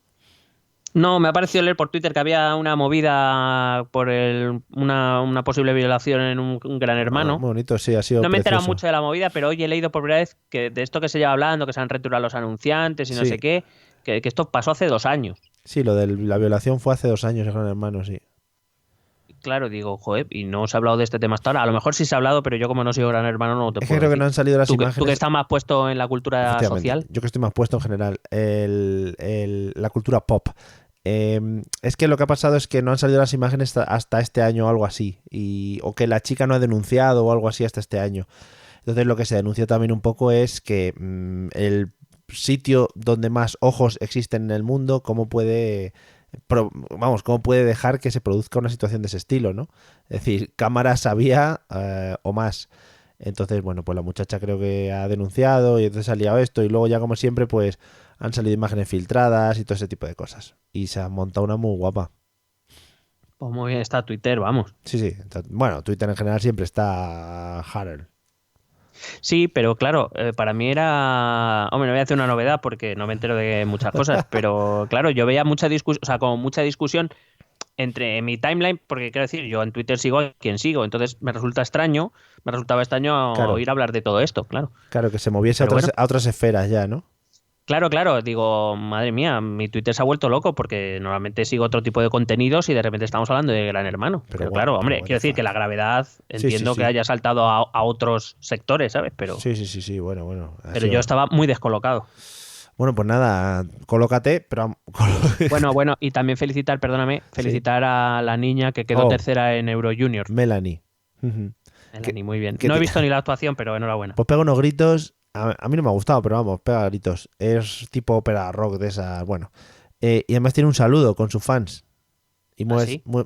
No, me ha parecido leer por Twitter que había una movida por una posible violación en un Gran Hermano. Muy bonito, sí, ha sido No me he enterado precioso. mucho de la movida, pero hoy he leído por primera vez que de esto que se lleva hablando, que se han retirado los anunciantes y no Sí. sé qué, que esto pasó hace 2 años. Sí, lo de la violación fue hace 2 años, Gran Hermano, sí. Claro, digo, joder, y no se ha hablado de este tema hasta ahora. A lo mejor sí se ha hablado, pero yo como no soy Gran Hermano no te Es que puedo creo que decir. no han salido las Tú imágenes. que estás más puesto en la cultura Efectivamente. social. Yo que estoy más puesto en general. La cultura pop. Es que lo que ha pasado es que no han salido las imágenes hasta este año o algo así. O que la chica no ha denunciado o algo así hasta este año. Entonces lo que se denuncia también un poco es que el sitio donde más ojos existen en el mundo, cómo puede dejar que se produzca una situación de ese estilo, ¿no? Es decir, cámaras había o más. Entonces, bueno, pues la muchacha creo que ha denunciado y entonces ha liado esto y luego ya como siempre pues han salido imágenes filtradas y todo ese tipo de cosas. Y se ha montado una muy guapa. Pues muy bien, está Twitter, vamos. Sí. Bueno, Twitter en general siempre está Harold. Sí, pero claro, para mí era... Hombre, no voy a hacer una novedad porque no me entero de muchas cosas, pero claro, yo veía mucha discusión entre mi timeline, porque quiero decir, yo en Twitter sigo a quien sigo, entonces me resultaba extraño Claro. oír hablar de todo esto, claro. Claro, que se moviese a otras esferas ya, ¿no? Claro, digo, madre mía, mi Twitter se ha vuelto loco porque normalmente sigo otro tipo de contenidos y de repente estamos hablando de Gran Hermano. Pero bueno, claro, hombre, pero quiero decir que la gravedad, entiendo sí. que haya saltado a otros sectores, ¿sabes? Pero, Sí, bueno. pero yo estaba muy descolocado. Bueno, pues nada, colócate, pero... Bueno, y también felicitar a la niña que quedó tercera en Euro Junior. Melanie. Melanie, muy bien. No he visto ni la actuación, pero enhorabuena. Pues pega unos gritos. A mí no me ha gustado, pero vamos, pega gritos. Es tipo ópera rock de esas, bueno. Y además tiene un saludo con sus fans. Y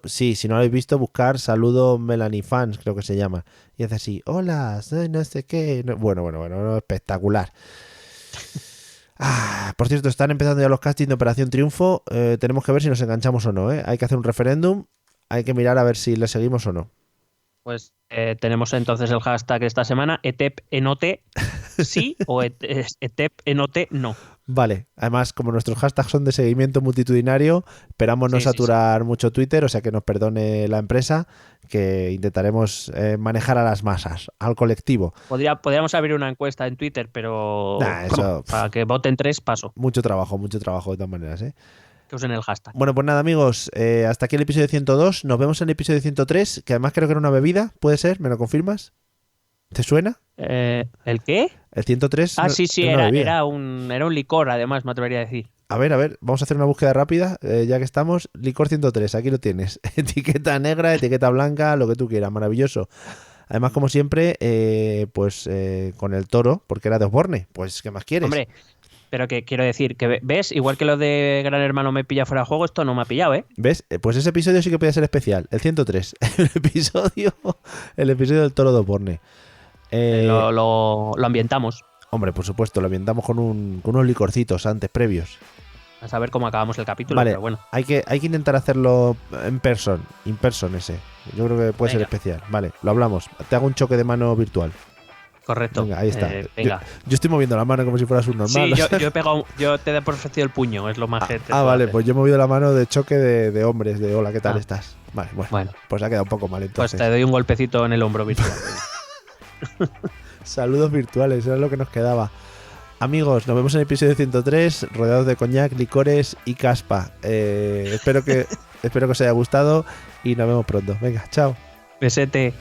¿Sí? Si no lo habéis visto, buscar saludo Melanie Fans, creo que se llama. Y hace así, hola, soy no sé qué. Bueno, espectacular. Por cierto, están empezando ya los castings de Operación Triunfo. Tenemos que ver si nos enganchamos o no, ¿eh? Hay que hacer un referéndum. Hay que mirar a ver si le seguimos o no. Pues tenemos entonces el hashtag esta semana, ETEPENOTE sí o ETEPENOTE no. Vale, además como nuestros hashtags son de seguimiento multitudinario, esperamos no saturar mucho Twitter, o sea que nos perdone la empresa, que intentaremos manejar a las masas, al colectivo. Podríamos abrir una encuesta en Twitter, pero eso, para que voten 3, paso. Mucho trabajo de todas maneras, ¿eh? Que usen el hashtag. Bueno, pues nada, amigos, hasta aquí el episodio 102. Nos vemos en el episodio 103, que además creo que era una bebida, ¿puede ser? ¿Me lo confirmas? ¿Te suena? ¿El qué? El 103. Sí, era un licor, además, me atrevería a decir. A ver, vamos a hacer una búsqueda rápida, ya que estamos. Licor 103, aquí lo tienes. Etiqueta negra, etiqueta blanca, lo que tú quieras, maravilloso. Además, como siempre, con el toro, porque era de Osborne. Pues, ¿qué más quieres? Hombre, pero que quiero decir, que ves, igual que lo de Gran Hermano me pilla fuera de juego, esto no me ha pillado, ¿eh? ¿Ves? Pues ese episodio sí que podía ser especial, el 103. El episodio del toro de Osborne. Lo ambientamos. Hombre, por supuesto, lo ambientamos con unos licorcitos antes, previos. A saber cómo acabamos el capítulo, vale, pero bueno. Hay que intentar hacerlo in person ese. Yo creo que puede ser especial. Vale, lo hablamos. Te hago un choque de mano virtual. Correcto. Venga, ahí está. Venga. Yo estoy moviendo la mano como si fueras un normal. Sí, yo te he ofrecido el puño, es lo más que te vale, hacer. pues yo he movido la mano de choque de hombres, de hola, ¿qué tal estás? Vale, bueno, pues ha quedado un poco mal entonces. Pues te doy un golpecito en el hombro virtual. Saludos virtuales, era lo que nos quedaba. Amigos, nos vemos en el episodio 103, rodeados de coñac, licores y caspa. Espero que os haya gustado y nos vemos pronto. Venga, chao. Besete.